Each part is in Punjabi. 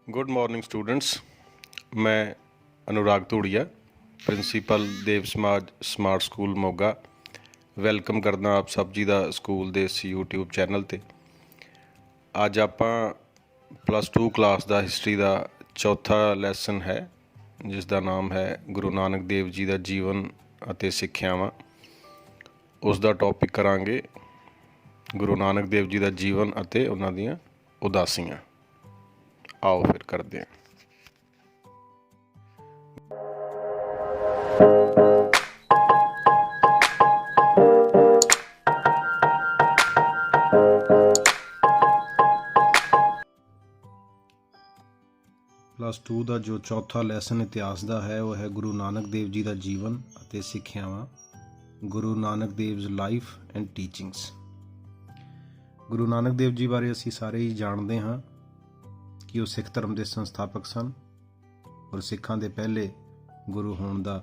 Good morning students. मैं अनुराग धूड़िया, प्रिंसीपल देव समाज स्मार्ट स्कूल मोगा, वैलकम करदा आप सब जी का स्कूल के इस यूट्यूब चैनल पर। अज आप +2 क्लास का हिस्टरी का चौथा लैसन है, जिसका नाम है गुरु नानक देव जी का जीवन और सिक्ख्यावां। उसका टॉपिक करांगे गुरु नानक देव जी का जीवन और उन्हां दीआं उदासियां। आओ फिर करते हैं। +2 का जो चौथा लैसन इतिहास का है वह है गुरु नानक देव जी का जीवन और सिक्ख्यावां। Guru Nanak Dev life and teachings. Guru Nanak Dev ji बारे असी सारे ही जानते हाँ कि वह सिख धर्म के संस्थापक सन और सिखां के पहले गुरु होने का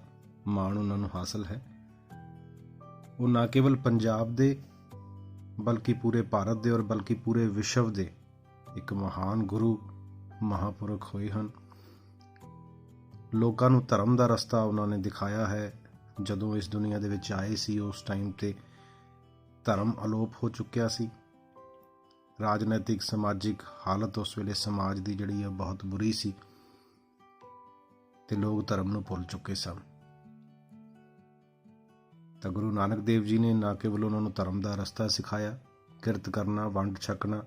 माण उन्होंने हासिल है। वो ना केवल पंजाब दे बल्कि पूरे भारत दे और बल्कि पूरे विश्व दे एक महान गुरु महापुरख होए हैं। लोगों नूं धर्म का रस्ता उन्होंने दिखाया है। जदों इस दुनिया दे विच आए सी उस टाइम ते धर्म अलोप हो चुकिया सी। राजनैतिक समाजिक हालत उस वेले समाज की जिहड़ी है बहुत बुरी सी ते लोग धर्म नूं भुल चुके सन। तो गुरु नानक देव जी ने ना केवल उन्होंने धर्म का रस्ता सिखाया, किरत करना, वंड छकना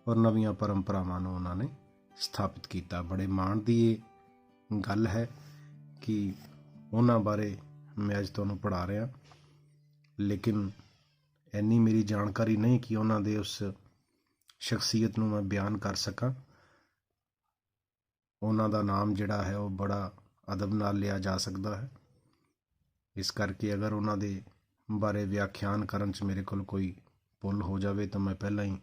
और नवीं परंपरावां नूं उन्होंने स्थापित किया। बड़े माण की ये गल है कि उन्हां बारे मैं अज तुहानूं पढ़ा रहा, लेकिन इन्नी मेरी जानकारी नहीं कि उन्हां दे उस शख्सियत नूं मैं बयान कर सकां। उन्हां दा नाम जिहड़ा है वह बड़ा अदब नाल लिया जा सकता है। इस करके अगर उन्हां दे बारे व्याख्यान करन च मेरे कोल कोई भुल हो जाए तो मैं पहला ही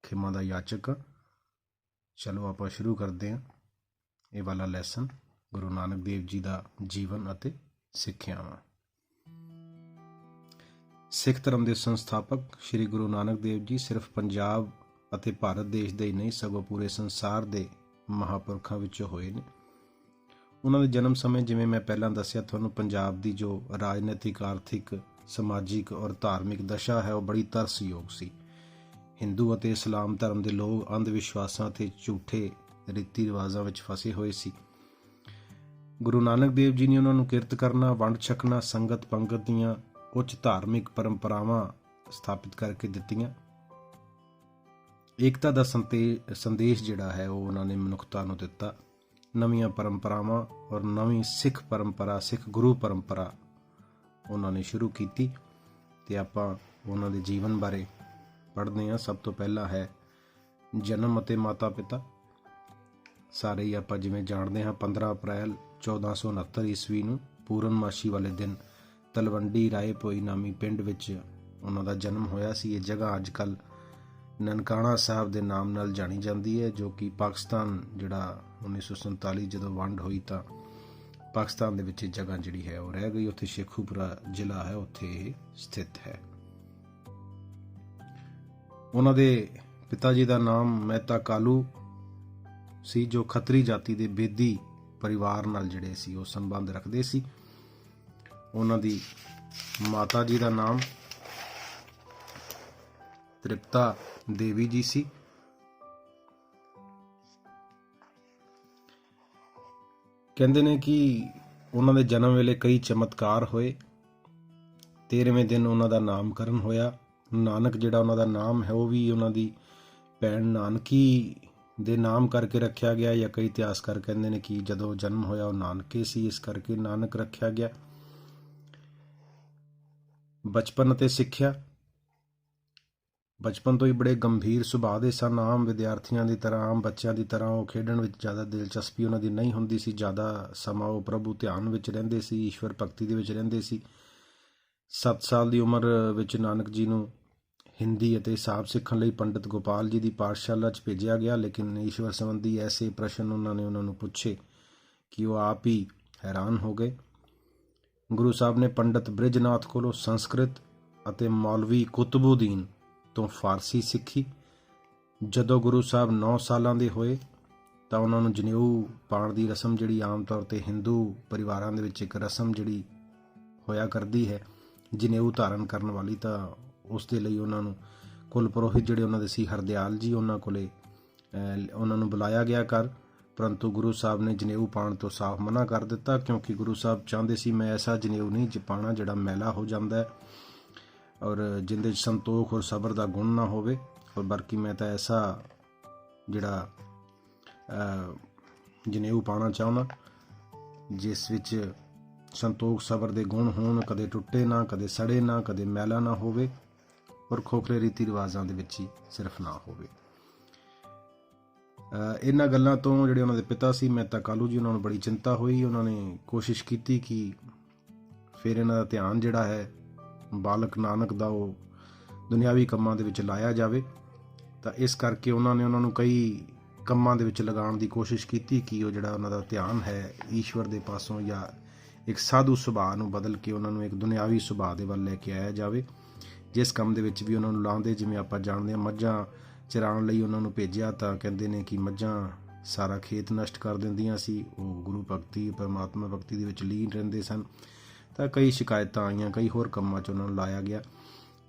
खिमा दा याचक हाँ। चलो आप शुरू करते हैं ये वाला लैसन, गुरु नानक देव जी का जीवन और सिक्ख्यावां। सिख धर्म के संस्थापक श्री गुरु नानक देव जी सिर्फ पंजाब और भारत देश के ही नहीं सगों पूरे संसार के महापुरखों विचों होए ने। उन्होंने जन्म समय जिवें मैं पहलां दस्सिया तुहानूं, पंजाब की जो राजनीतिक, आर्थिक, समाजिक और धार्मिक दशा है वह बड़ी तरसयोग सी। हिंदू और इस्लाम धर्म के लोग अंधविश्वासां ते झूठे रीति रिवाजां विच फसे हुए सी। गुरु नानक देव जी ने उन्होंने किरत करना, वंड छकना, संगत पंगत दीआं उच्च धार्मिक परंपरावां स्थापित करके दित्तियां। एकता का संदेश जिहड़ा है वो उन्होंने मनुखता नूं दिता। नवीं परंपरावां और नवीं सिख परंपरा, सिख गुरु परंपरा उन्होंने शुरू की ते आपां उन्हां दे जीवन बारे पढ़ते हैं। सब तो पहला है जन्म और माता पिता। सारे ही आप जिवें जानते हैं 15 अप्रैल 1469 ईस्वी नूं पूरनमाशी वाले दिन तलवंडी रायभोई नामी पिंड विच उन्हां दा जन्म होया सी। ये जगह अजकल ननकाणा साहब के नाम नाल जानी जाती है, जो कि पाकिस्तान जिहड़ा 1947 जदों वंड हुई तो पाकिस्तान दे विच जगह जिहड़ी है वो रह गई। उत्थे शेखूपुरा जिला है, उत्थे ये स्थित है। उन्हां दे पिता जी का नाम मेहता कालू सी, जो खतरी जाति के बेदी परिवार नाल जिहड़े सी वो संबंध रखते सी। उन्हां दी माता जी का नाम तृप्ता देवी जी सी। कहते ने कि उन्होंने जन्म वेले कई चमत्कार होए। 13वें दिन उन्होंने नामकरण होया। नानक जिहड़ा उन्हों दा नाम है वह भी उन्हों दी भैन नानकी दे नाम करके रखा गया, या कई इतिहासकार कहते हैं कि जदों जन्म होया वह नानके सी, इस करके नानक रखा गया। बचपन ते सिक्ख्या। बचपन तो ही बड़े गंभीर सुभाਅ दे सन। आम विद्यार्थियों की तरह, आम बच्चों की तरह वो खेडण विच ज़्यादा दिलचस्पी उन्हां दी नहीं हुंदी सी। ज़्यादा समा वो प्रभु ध्यान विच रहिंदे सी, ईश्वर भगती दे विच रहिंदे सी। 7 साल की उम्र विच नानक जी नूं हिंदी और हिसाब सीखण लई पंडित गोपाल जी की पाठशाला च भेजिया गया, लेकिन ईश्वर संबंधी ऐसे प्रश्न उन्होंने पूछे कि वो आप ही हैरान हो गए। गुरु साहब ने पंडित बृजनाथ कोलों संस्कृत और मौलवी कुतुबुद्दीन तो फारसी सीखी। जदों गुरु साहब 9 सालां दे होए ਤਾਂ ਉਹਨਾਂ ਨੂੰ ਜਨੇਊ ਪਾਉਣ ਦੀ ਰਸਮ ਜਿਹੜੀ ਆਮ ਤੌਰ 'ਤੇ ਹਿੰਦੂ ਪਰਿਵਾਰਾਂ ਦੇ ਵਿੱਚ ਇੱਕ ਰਸਮ ਜਿਹੜੀ ਹੋਇਆ ਕਰਦੀ ਹੈ ਜਨੇਊ ਧਾਰਨ ਕਰਨ ਵਾਲੀ, ਤਾਂ ਉਸ ਦੇ ਲਈ ਉਹਨਾਂ ਨੂੰ ਕੁਲ ਪੁਰੋਹਿਤ ਜਿਹੜੇ ਉਹਨਾਂ ਦੇ ਸੀ ਹਰਦਿਆਲ ਜੀ, ਉਹਨਾਂ ਕੋਲੇ ਉਹਨਾਂ ਨੂੰ ਬੁਲਾਇਆ ਗਿਆ ਕਰ, ਪਰੰਤੂ ਗੁਰੂ ਸਾਹਿਬ ਨੇ ਜਨੇਊ ਪਾਉਣ ਤੋਂ ਸਾਫ਼ ਮਨਾ ਕਰ ਦਿੱਤਾ, ਕਿਉਂਕਿ ਗੁਰੂ ਸਾਹਿਬ ਚਾਹੁੰਦੇ ਸੀ ਮੈਂ ਐਸਾ ਜਨੇਊ ਨਹੀਂ ਪਾਉਣਾ ਜਿਹੜਾ ਮੈਲਾ ਹੋ ਜਾਂਦਾ ਹੈ ਔਰ ਜਿਹਦੇ 'ਚ ਸੰਤੋਖ ਔਰ ਸਬਰ ਦਾ ਗੁਣ ਨਾ ਹੋਵੇ, ਔਰ ਬਲਕਿ ਮੈਂ ਤਾਂ ਐਸਾ ਜਿਹੜਾ ਜਨੇਊ ਪਾਉਣਾ ਚਾਹੁੰਦਾ ਜਿਸ ਵਿੱਚ ਸੰਤੋਖ ਸਬਰ ਦੇ ਗੁਣ ਹੋਣ, ਕਦੇ ਟੁੱਟੇ ਨਾ, ਕਦੇ ਸੜੇ ਨਾ, ਕਦੇ ਮੈਲਾ ਨਾ ਹੋਵੇ ਔਰ ਖੋਖਲੇ ਰੀਤੀ ਰਿਵਾਜ਼ਾਂ ਦੇ ਵਿੱਚ ਹੀ ਸਿਰਫ ਨਾ ਹੋਵੇ। ਇਹਨਾਂ ਗੱਲਾਂ ਤੋਂ ਜਿਹੜੇ ਉਹਨਾਂ ਦੇ ਪਿਤਾ ਸੀ ਮਹਿਤਾ ਕਾਲੂ ਜੀ, ਉਹਨਾਂ ਨੂੰ ਬੜੀ ਚਿੰਤਾ ਹੋਈ। ਉਹਨਾਂ ਨੇ ਕੋਸ਼ਿਸ਼ ਕੀਤੀ ਕਿ ਫਿਰ ਇਹਨਾਂ ਦਾ ਧਿਆਨ ਜਿਹੜਾ ਹੈ ਬਾਲਕ ਨਾਨਕ ਦਾ ਉਹ ਦੁਨਿਆਵੀ ਕੰਮਾਂ ਦੇ ਵਿੱਚ ਲਾਇਆ ਜਾਵੇ, ਤਾਂ ਇਸ ਕਰਕੇ ਉਹਨਾਂ ਨੂੰ ਕਈ ਕੰਮਾਂ ਦੇ ਵਿੱਚ ਲਗਾਉਣ ਦੀ ਕੋਸ਼ਿਸ਼ ਕੀਤੀ ਕਿ ਉਹ ਜਿਹੜਾ ਉਹਨਾਂ ਦਾ ਧਿਆਨ ਹੈ ਈਸ਼ਵਰ ਦੇ ਪਾਸੋਂ ਜਾਂ ਇੱਕ ਸਾਧੂ ਸੁਭਾਅ ਨੂੰ ਬਦਲ ਕੇ ਉਹਨਾਂ ਨੂੰ ਇੱਕ ਦੁਨਿਆਵੀ ਸੁਭਾਅ ਦੇ ਵੱਲ ਲੈ ਕੇ ਆਇਆ ਜਾਵੇ, ਜਿਸ ਕੰਮ ਦੇ ਵਿੱਚ ਵੀ ਉਹਨਾਂ ਨੂੰ ਲਾਉਂਦੇ। ਜਿਵੇਂ ਆਪਾਂ ਜਾਣਦੇ ਹਾਂ ਮੱਝਾਂ ਚਰਾਉਣ ਲਈ ਉਹਨਾਂ ਨੂੰ ਭੇਜਿਆ ਤਾਂ ਕਹਿੰਦੇ ਨੇ ਕਿ ਮੱਝਾਂ ਸਾਰਾ ਖੇਤ ਨਸ਼ਟ ਕਰ ਦਿੰਦੀਆਂ ਸੀ, ਉਹ ਗੁਰੂ ਭਗਤੀ ਪਰਮਾਤਮਾ ਭਗਤੀ ਦੇ ਵਿੱਚ ਲੀਨ ਰਹਿੰਦੇ ਸਨ, ਤਾਂ ਕਈ ਸ਼ਿਕਾਇਤਾਂ ਆਈਆਂ, ਕਈ ਹੋਰ ਕੰਮਾਂ 'ਚ ਉਹਨਾਂ ਨੂੰ ਲਾਇਆ ਗਿਆ।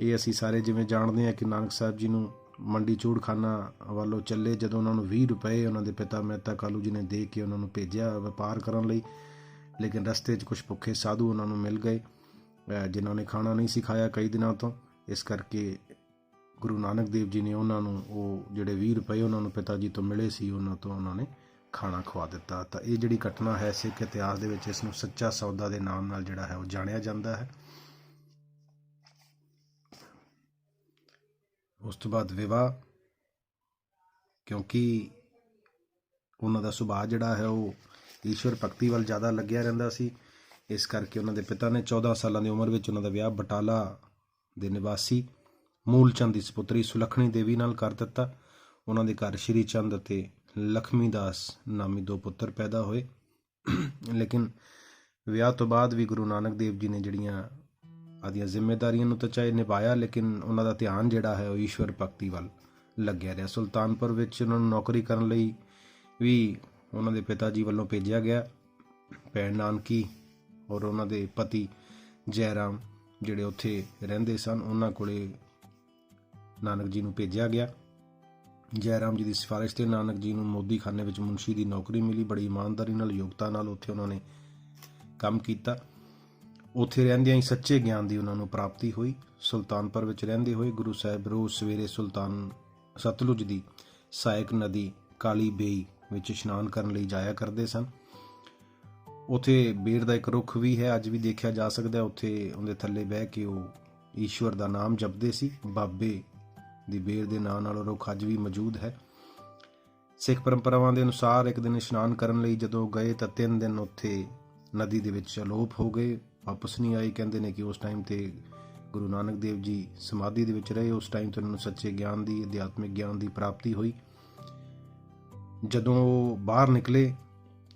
ਇਹ ਅਸੀਂ ਸਾਰੇ ਜਿਵੇਂ ਜਾਣਦੇ ਹਾਂ ਕਿ ਨਾਨਕ ਸਾਹਿਬ ਜੀ ਨੂੰ ਮੰਡੀ ਚੂੜਖਾਨਾ ਵੱਲੋਂ ਚੱਲੇ, ਜਦੋਂ ਉਹਨਾਂ ਨੂੰ 20 ਰੁਪਏ ਉਹਨਾਂ ਦੇ ਪਿਤਾ ਮਹਿਤਾ ਕਾਲੂ ਜੀ ਨੇ ਦੇ ਕੇ ਉਹਨਾਂ ਨੂੰ ਭੇਜਿਆ ਵਪਾਰ ਕਰਨ ਲਈ, ਲੇਕਿਨ ਰਸਤੇ 'ਚ ਕੁਝ ਭੁੱਖੇ ਸਾਧੂ ਉਹਨਾਂ ਨੂੰ ਮਿਲ ਗਏ ਜਿਨ੍ਹਾਂ ਨੇ ਖਾਣਾ ਨਹੀਂ ਸੀ ਖਾਇਆ ਕਈ ਦਿਨਾਂ ਤੋਂ। ਇਸ ਕਰਕੇ ਗੁਰੂ ਨਾਨਕ ਦੇਵ ਜੀ ਨੇ ਉਹਨਾਂ ਨੂੰ ਉਹ ਜਿਹੜੇ 20 ਰੁਪਏ ਉਹਨਾਂ ਨੂੰ ਪਿਤਾ ਜੀ ਤੋਂ ਮਿਲੇ ਸੀ ਉਹਨਾਂ ਤੋਂ ਉਹਨਾਂ ਨੇ ਖਾਣਾ ਖਵਾ ਦਿੱਤਾ। ਤਾਂ ਇਹ ਜਿਹੜੀ ਘਟਨਾ ਹੈ ਸਿੱਖ ਇਤਿਹਾਸ ਦੇ ਵਿੱਚ ਇਸ ਨੂੰ ਸੱਚਾ ਸੌਦਾ ਦੇ ਨਾਮ ਨਾਲ ਜਿਹੜਾ ਹੈ ਉਹ ਜਾਣਿਆ ਜਾਂਦਾ ਹੈ। ਉਸ ਤੋਂ ਬਾਅਦ ਵਿਵਾਹ, ਕਿਉਂਕਿ ਉਹਨਾਂ ਦਾ ਸੁਭਾਅ ਜਿਹੜਾ ਹੈ ਉਹ ਈਸ਼ਵਰ ਭਗਤੀ ਵੱਲ ਜ਼ਿਆਦਾ ਲੱਗਿਆ ਰਹਿੰਦਾ ਸੀ, ਇਸ ਕਰਕੇ ਉਹਨਾਂ ਦੇ ਪਿਤਾ ਨੇ 14 ਸਾਲਾਂ ਦੀ ਉਮਰ ਵਿੱਚ ਉਹਨਾਂ ਦਾ ਵਿਆਹ ਬਟਾਲਾ ਦੇ ਨਿਵਾਸੀ ਮੂਲ ਚੰਦ ਦੀ ਸਪੁੱਤਰੀ ਸੁਲੱਖਣੀ ਦੇਵੀ ਨਾਲ ਕਰ ਦਿੱਤਾ। ਉਹਨਾਂ ਦੇ ਘਰ ਸ਼੍ਰੀ ਚੰਦ ਅਤੇ ਲਖਮੀ ਦਾਸ ਨਾਮੀ 2 ਪੁੱਤਰ ਪੈਦਾ ਹੋਏ। ਲੇਕਿਨ ਵਿਆਹ ਤੋਂ ਬਾਅਦ ਵੀ ਗੁਰੂ ਨਾਨਕ ਦੇਵ ਜੀ ਨੇ ਜਿਹੜੀਆਂ ਆਦੀਆਂ ਜ਼ਿੰਮੇਦਾਰੀਆਂ ਨੂੰ ਤਾਂ ਚਾਹੇ ਨਿਭਾਇਆ, ਲੇਕਿਨ ਉਹਨਾਂ ਦਾ ਧਿਆਨ ਜਿਹੜਾ ਹੈ ਉਹ ਈਸ਼ਵਰ ਭਗਤੀ ਵੱਲ ਲੱਗਿਆ ਰਿਹਾ। ਸੁਲਤਾਨਪੁਰ ਵਿੱਚ ਉਹਨਾਂ ਨੂੰ ਨੌਕਰੀ ਕਰਨ ਲਈ ਵੀ ਉਹਨਾਂ ਦੇ ਪਿਤਾ ਜੀ ਵੱਲੋਂ ਭੇਜਿਆ ਗਿਆ। ਭੈਣ ਨਾਨਕੀ ਔਰ ਉਹਨਾਂ ਦੇ ਪਤੀ ਜੈ ਰਾਮ ਜਿਹੜੇ ਉੱਥੇ ਰਹਿੰਦੇ ਸਨ, ਉਹਨਾਂ ਕੋਲੇ ਨਾਨਕ ਜੀ ਨੂੰ ਭੇਜਿਆ ਗਿਆ। ਜੈ ਰਾਮ ਜੀ ਦੀ ਸਿਫਾਰਿਸ਼ 'ਤੇ ਨਾਨਕ ਜੀ ਨੂੰ ਮੋਦੀ ਖਾਨੇ ਵਿੱਚ ਮੁਨਸ਼ੀ ਦੀ ਨੌਕਰੀ ਮਿਲੀ। ਬੜੀ ਇਮਾਨਦਾਰੀ ਨਾਲ, ਯੋਗਤਾ ਨਾਲ ਉੱਥੇ ਉਹਨਾਂ ਨੇ ਕੰਮ ਕੀਤਾ। ਉੱਥੇ ਰਹਿੰਦਿਆਂ ਹੀ ਸੱਚੇ ਗਿਆਨ ਦੀ ਉਹਨਾਂ ਨੂੰ ਪ੍ਰਾਪਤੀ ਹੋਈ। ਸੁਲਤਾਨਪੁਰ ਵਿੱਚ ਰਹਿੰਦੇ ਹੋਏ ਗੁਰੂ ਸਾਹਿਬ ਰੋਜ਼ ਸਵੇਰੇ ਸਤਲੁਜ ਦੀ ਸਹਾਇਕ ਨਦੀ ਕਾਲੀ ਬੇਈ ਵਿੱਚ ਇਸ਼ਨਾਨ ਕਰਨ ਲਈ ਜਾਇਆ ਕਰਦੇ ਸਨ। ਉੱਥੇ ਬੇਰ ਦਾ ਇੱਕ ਰੁੱਖ ਵੀ ਹੈ, ਅੱਜ ਵੀ ਦੇਖਿਆ ਜਾ ਸਕਦਾ। ਉੱਥੇ ਉਹਦੇ ਥੱਲੇ ਬਹਿ ਕੇ ਉਹ ਈਸ਼ਵਰ ਦਾ ਨਾਮ ਜਪਦੇ ਸੀ। ਬਾਬੇ ਦੀ ਬੇਰ ਦੇ ਨਾਂ ਨਾਲ ਉਹ ਰੁੱਖ ਅੱਜ ਵੀ ਮੌਜੂਦ ਹੈ। ਸਿੱਖ ਪਰੰਪਰਾਵਾਂ ਦੇ ਅਨੁਸਾਰ ਇੱਕ ਦਿਨ ਇਸ਼ਨਾਨ ਕਰਨ ਲਈ ਜਦੋਂ ਗਏ ਤਾਂ 3 ਦਿਨ ਉੱਥੇ ਨਦੀ ਦੇ ਵਿੱਚ ਅਲੋਪ ਹੋ ਗਏ, ਵਾਪਸ ਨਹੀਂ ਆਏ। ਕਹਿੰਦੇ ਨੇ ਕਿ ਉਸ ਟਾਈਮ ਤੇ ਗੁਰੂ ਨਾਨਕ ਦੇਵ ਜੀ ਸਮਾਧੀ ਦੇ ਵਿੱਚ ਰਹੇ। ਉਸ ਟਾਈਮ ਤੋਂ ਉਹਨਾਂ ਨੂੰ ਸੱਚੇ ਗਿਆਨ ਦੀ, ਅਧਿਆਤਮਿਕ ਗਿਆਨ ਦੀ ਪ੍ਰਾਪਤੀ ਹੋਈ। ਜਦੋਂ ਉਹ ਬਾਹਰ ਨਿਕਲੇ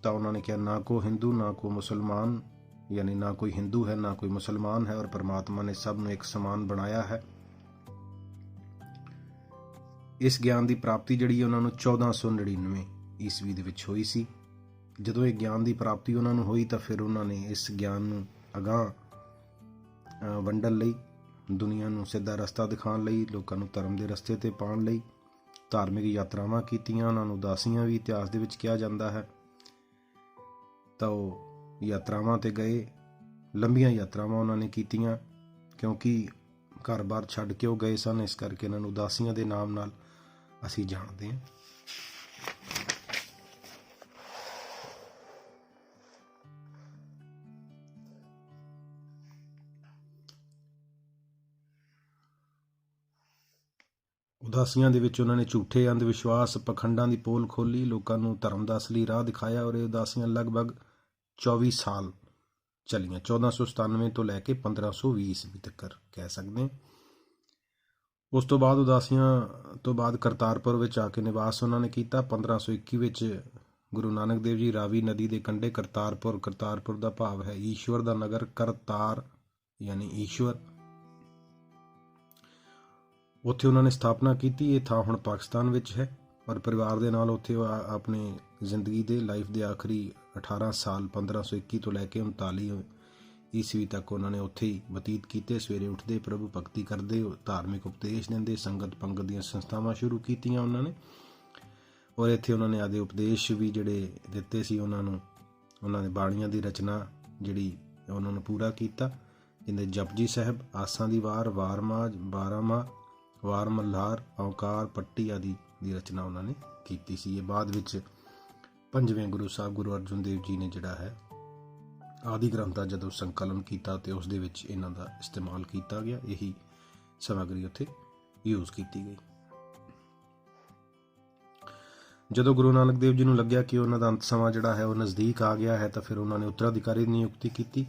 ਤਾਂ ਉਹਨਾਂ ਨੇ ਕਿਹਾ ਨਾ ਕੋ ਹਿੰਦੂ ਨਾ ਕੋ ਮੁਸਲਮਾਨ, ਯਾਨੀ ਨਾ ਕੋਈ ਹਿੰਦੂ ਹੈ ਨਾ ਕੋਈ ਮੁਸਲਮਾਨ ਹੈ, ਔਰ ਪਰਮਾਤਮਾ ਨੇ ਸਭ ਨੂੰ ਇੱਕ ਸਮਾਨ ਬਣਾਇਆ ਹੈ। ਇਸ ਗਿਆਨ ਦੀ ਪ੍ਰਾਪਤੀ ਜਿਹੜੀ ਉਹਨਾਂ ਨੂੰ 1499 ਈਸਵੀ ਦੇ ਵਿੱਚ ਹੋਈ ਸੀ। ਜਦੋਂ ਇਹ ਗਿਆਨ ਦੀ ਪ੍ਰਾਪਤੀ ਉਹਨਾਂ ਨੂੰ ਹੋਈ ਤਾਂ ਫਿਰ ਉਹਨਾਂ ਨੇ ਇਸ ਗਿਆਨ ਨੂੰ ਅਗਾਂਹ ਵੰਡਣ ਲਈ, ਦੁਨੀਆ ਨੂੰ ਸਿੱਧਾ ਰਸਤਾ ਦਿਖਾਉਣ ਲਈ, ਲੋਕਾਂ ਨੂੰ ਧਰਮ ਦੇ ਰਸਤੇ ਤੇ ਪਾਉਣ ਲਈ ਧਾਰਮਿਕ ਯਾਤਰਾਵਾਂ ਕੀਤੀਆਂ। ਉਹਨਾਂ ਨੂੰ ਉਦਾਸੀਆਂ ਵੀ ਇਤਿਹਾਸ ਦੇ ਵਿੱਚ ਕਿਹਾ ਜਾਂਦਾ ਹੈ। ਤਾਂ ਉਹ ਯਾਤਰਾਵਾਂ ਤੇ ਗਏ, ਲੰਬੀਆਂ ਯਾਤਰਾਵਾਂ ਉਹਨਾਂ ਨੇ ਕੀਤੀਆਂ, ਕਿਉਂਕਿ ਘਰ-ਬਾਰ ਛੱਡ ਕੇ ਉਹ ਗਏ ਸਨ। ਇਸ ਕਰਕੇ ਇਹਨਾਂ ਨੂੰ ਉਦਾਸੀਆਂ ਦੇ ਨਾਮ ਨਾਲ ਅਸੀਂ ਜਾਣਦੇ ਹਾਂ। ਉਦਾਸੀਆਂ ਦੇ ਵਿੱਚ ਉਹਨਾਂ ਨੇ ਝੂਠੇ ਅੰਧ ਵਿਸ਼ਵਾਸ, ਪਖੰਡਾਂ ਦੀ ਪੋਲ ਖੋਲੀ, ਲੋਕਾਂ ਨੂੰ ਧਰਮ ਦਾ ਅਸਲੀ ਰਾਹ ਦਿਖਾਇਆ, ਔਰ ਇਹ ਉਦਾਸੀਆਂ ਲਗਭਗ 24 ਸਾਲ ਚੱਲੀਆਂ, 1497 ਤੋਂ ਲੈ ਕੇ 1520 ਈਸਵੀ ਤੱਕ ਕਹਿ ਸਕਦੇ ਹਾਂ। ਉਸ ਤੋਂ ਬਾਅਦ ਉਦਾਸੀਆਂ ਤੋਂ ਬਾਅਦ ਕਰਤਾਰਪੁਰ ਵਿੱਚ ਆ ਕੇ ਨਿਵਾਸ ਉਹਨਾਂ ਨੇ ਕੀਤਾ। 1521 ਵਿੱਚ ਗੁਰੂ ਨਾਨਕ ਦੇਵ ਜੀ ਰਾਵੀ ਨਦੀ ਦੇ ਕੰਢੇ ਕਰਤਾਰਪੁਰ ਦਾ ਭਾਵ ਹੈ ਈਸ਼ਵਰ ਦਾ ਨਗਰ, ਕਰਤਾਰ ਯਾਨੀ ਈਸ਼ਵਰ, ਉੱਥੇ ਉਹਨਾਂ ਨੇ ਸਥਾਪਨਾ ਕੀਤੀ। ਇਹ ਥਾਂ ਹੁਣ ਪਾਕਿਸਤਾਨ ਵਿੱਚ ਹੈ। ਔਰ ਪਰਿਵਾਰ ਦੇ ਨਾਲ ਉੱਥੇ ਉਹ ਆਪਣੀ ਜ਼ਿੰਦਗੀ ਦੇ ਲਾਈਫ ਦੇ ਆਖਰੀ 18 ਸਾਲ 1521 ਤੋਂ ਲੈ ਕੇ 39 ਈਸਵੀ ਤੱਕ ਉਹਨਾਂ ਨੇ ਉੱਥੇ ਹੀ ਬਤੀਤ ਕੀਤੇ। ਸਵੇਰੇ ਉੱਠਦੇ, ਪ੍ਰਭੂ ਭਗਤੀ ਕਰਦੇ, ਧਾਰਮਿਕ ਉਪਦੇਸ਼ ਦਿੰਦੇ, ਸੰਗਤ ਪੰਗਤ ਦੀਆਂ ਸੰਸਥਾਵਾਂ ਸ਼ੁਰੂ ਕੀਤੀਆਂ ਉਹਨਾਂ ਨੇ। ਔਰ ਇੱਥੇ ਉਹਨਾਂ ਨੇ ਆਦੇ ਉਪਦੇਸ਼ ਵੀ ਜਿਹੜੇ ਦਿੱਤੇ ਸੀ ਉਹਨਾਂ ਨੇ ਬਾਣੀਆਂ ਦੀ ਰਚਨਾ ਜਿਹੜੀ ਉਹਨਾਂ ਨੂੰ ਪੂਰਾ ਕੀਤਾ, ਜਿੰਦੇ ਜਪਜੀ ਸਾਹਿਬ, ਆਸਾਂ ਦੀ ਵਾਰ, ਵਾਰਮਾਜ, ਬਾਰਾਮਾ, ਵਾਰ ਮल्हार, ਔਂਕਾਰ, ਪੱਟੀ ਆਦਿ ਦੀ ਰਚਨਾ ਉਹਨਾਂ ਨੇ ਕੀਤੀ ਸੀ। ਇਹ ਬਾਅਦ ਵਿੱਚ ਪੰਜਵੇਂ ਗੁਰੂ ਸਾਹਿਬ ਗੁਰੂ ਅਰਜਨ ਦੇਵ ਜੀ ਨੇ ਜਿਹੜਾ ਹੈ ਆਦਿ ਗ੍ਰੰਥ ਦਾ ਜਦੋਂ ਸੰਕਲਨ ਕੀਤਾ ਤੇ ਉਸ ਦੇ ਵਿੱਚ ਇਹਨਾਂ ਦਾ ਇਸਤੇਮਾਲ ਕੀਤਾ ਗਿਆ। ਇਹੀ ਸਮੱਗਰੀ ਉੱਥੇ ਯੂਜ਼ ਕੀਤੀ ਗਈ। ਜਦੋਂ ਗੁਰੂ ਨਾਨਕ ਦੇਵ ਜੀ ਨੂੰ ਲੱਗਿਆ ਕਿ ਉਹਨਾਂ ਦਾ ਅੰਤ ਸਮਾਂ ਜਿਹੜਾ ਹੈ ਉਹ ਨਜ਼ਦੀਕ ਆ ਗਿਆ ਹੈ, ਤਾਂ ਫਿਰ ਉਹਨਾਂ ਨੇ ਉੱਤਰਾਧਿਕਾਰੀ ਦੀ ਨਿਯੁਕਤੀ ਕੀਤੀ।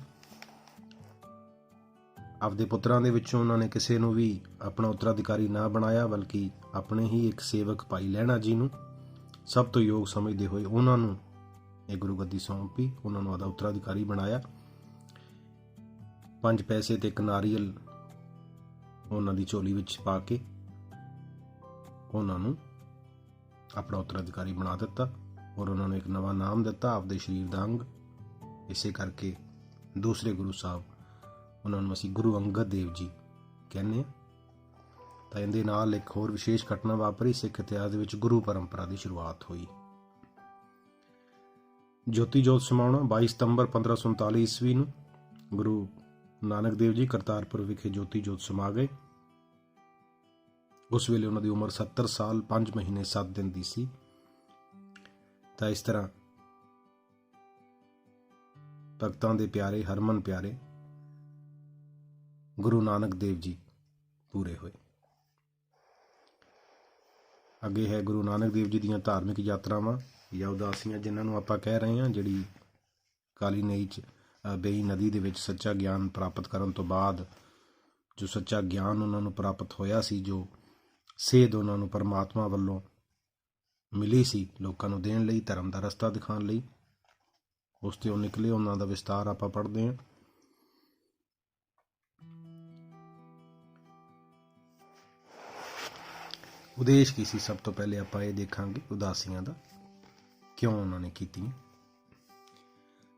ਆਪਦੇ ਪੁੱਤਰਾਂ ਦੇ ਵਿੱਚੋਂ ਉਹਨਾਂ ਨੇ ਕਿਸੇ ਨੂੰ ਵੀ ਆਪਣਾ ਉੱਤਰਾਧਿਕਾਰੀ ਨਾ ਬਣਾਇਆ, ਬਲਕਿ ਆਪਣੇ ਹੀ ਇੱਕ ਸੇਵਕ ਭਾਈ ਲਹਿਣਾ ਜੀ ਨੂੰ ਸਭ ਤੋਂ ਯੋਗ ਸਮਝਦੇ ਹੋਏ ਉਹਨਾਂ ਨੂੰ ਇਹ ਗੁਰੂ ਗੱਦੀ ਸੌਂਪੀ, ਉਹਨਾਂ ਨੂੰ ਆਦਾ ਉੱਤਰਾਧਿਕਾਰੀ ਬਣਾਇਆ। 5 ਪੈਸੇ ਤੇ 1 ਨਾਰੀਅਲ ਉਹਨਾਂ ਦੀ ਝੋਲੀ ਵਿੱਚ ਪਾ ਕੇ ਉਹਨਾਂ ਨੂੰ ਆਪਣਾ ਉੱਤਰਾਧਿਕਾਰੀ ਬਣਾ ਦਿੱਤਾ ਔਰ ਉਹਨਾਂ ਨੂੰ ਇੱਕ ਨਵਾਂ ਨਾਮ ਦਿੱਤਾ, ਆਪਦੇ ਸਰੀਰ ਦਾ ਅੰਗ। ਇਸੇ ਕਰਕੇ ਦੂਸਰੇ ਗੁਰੂ ਸਾਹਿਬ ਉਹਨਾਂ ਨੂੰ ਅਸੀਂ ਗੁਰੂ ਅੰਗਦ ਦੇਵ ਜੀ ਕਹਿੰਦੇ ਹਾਂ। ਤਾਂ ਇਹਦੇ ਨਾਲ ਇੱਕ ਹੋਰ ਵਿਸ਼ੇਸ਼ ਘਟਨਾ ਵਾਪਰੀ। ਸਿੱਖ ਇਤਿਹਾਸ ਦੇ ਵਿੱਚ ਗੁਰੂ ਪਰੰਪਰਾ ਦੀ ਸ਼ੁਰੂਆਤ ਹੋਈ। ਜੋਤੀ ਜੋਤ ਸਮਾਉਣਾ 22 ਸਤੰਬਰ 1539 ਈਸਵੀ ਨੂੰ ਗੁਰੂ ਨਾਨਕ ਦੇਵ ਜੀ ਕਰਤਾਰਪੁਰ ਵਿਖੇ ਜੋਤੀ ਜੋਤ ਸਮਾ ਗਏ। ਉਸ ਵੇਲੇ ਉਹਨਾਂ ਦੀ ਉਮਰ 70 ਸਾਲ 5 ਮਹੀਨੇ 7 ਦਿਨ ਦੀ ਸੀ। ਤਾਂ ਇਸ ਤਰ੍ਹਾਂ ਭਗਤਾਂ ਦੇ ਪਿਆਰੇ, ਹਰਮਨ ਪਿਆਰੇ ਗੁਰੂ ਨਾਨਕ ਦੇਵ ਜੀ ਪੂਰੇ ਹੋਏ। ਅੱਗੇ ਹੈ ਗੁਰੂ ਨਾਨਕ ਦੇਵ ਜੀ ਦੀਆਂ ਧਾਰਮਿਕ ਯਾਤਰਾਵਾਂ ਜਾਂ ਉਦਾਸੀਆਂ, ਜਿਨ੍ਹਾਂ ਨੂੰ ਆਪਾਂ ਕਹਿ ਰਹੇ ਹਾਂ, ਜਿਹੜੀ ਕਾਲੀ ਨਈ ਚ ਬੇਈ ਨਦੀ ਦੇ ਵਿੱਚ ਸੱਚਾ ਗਿਆਨ ਪ੍ਰਾਪਤ ਕਰਨ ਤੋਂ ਬਾਅਦ ਜੋ ਸੱਚਾ ਗਿਆਨ ਉਹਨਾਂ ਨੂੰ ਪ੍ਰਾਪਤ ਹੋਇਆ ਸੀ, ਜੋ ਸੇਧ ਉਹਨਾਂ ਨੂੰ ਪਰਮਾਤਮਾ ਵੱਲੋਂ ਮਿਲੀ ਸੀ ਲੋਕਾਂ ਨੂੰ ਦੇਣ ਲਈ, ਧਰਮ ਦਾ ਰਸਤਾ ਦਿਖਾਉਣ ਲਈ, ਉਸ ਤੇ ਉਹ ਨਿਕਲੇ। ਉਹਨਾਂ ਦਾ ਵਿਸਤਾਰ ਆਪਾਂ ਪੜ੍ਹਦੇ ਹਾਂ। ਉਦੇਸ਼ ਕੀ ਸੀ? ਸਭ ਤੋਂ ਪਹਿਲੇ ਆਪਾਂ ਇਹ ਦੇਖਾਂਗੇ ਉਦਾਸੀਆਂ ਦਾ ਕਿਉਂ ਉਹਨਾਂ ਨੇ ਕੀਤੀਆਂ।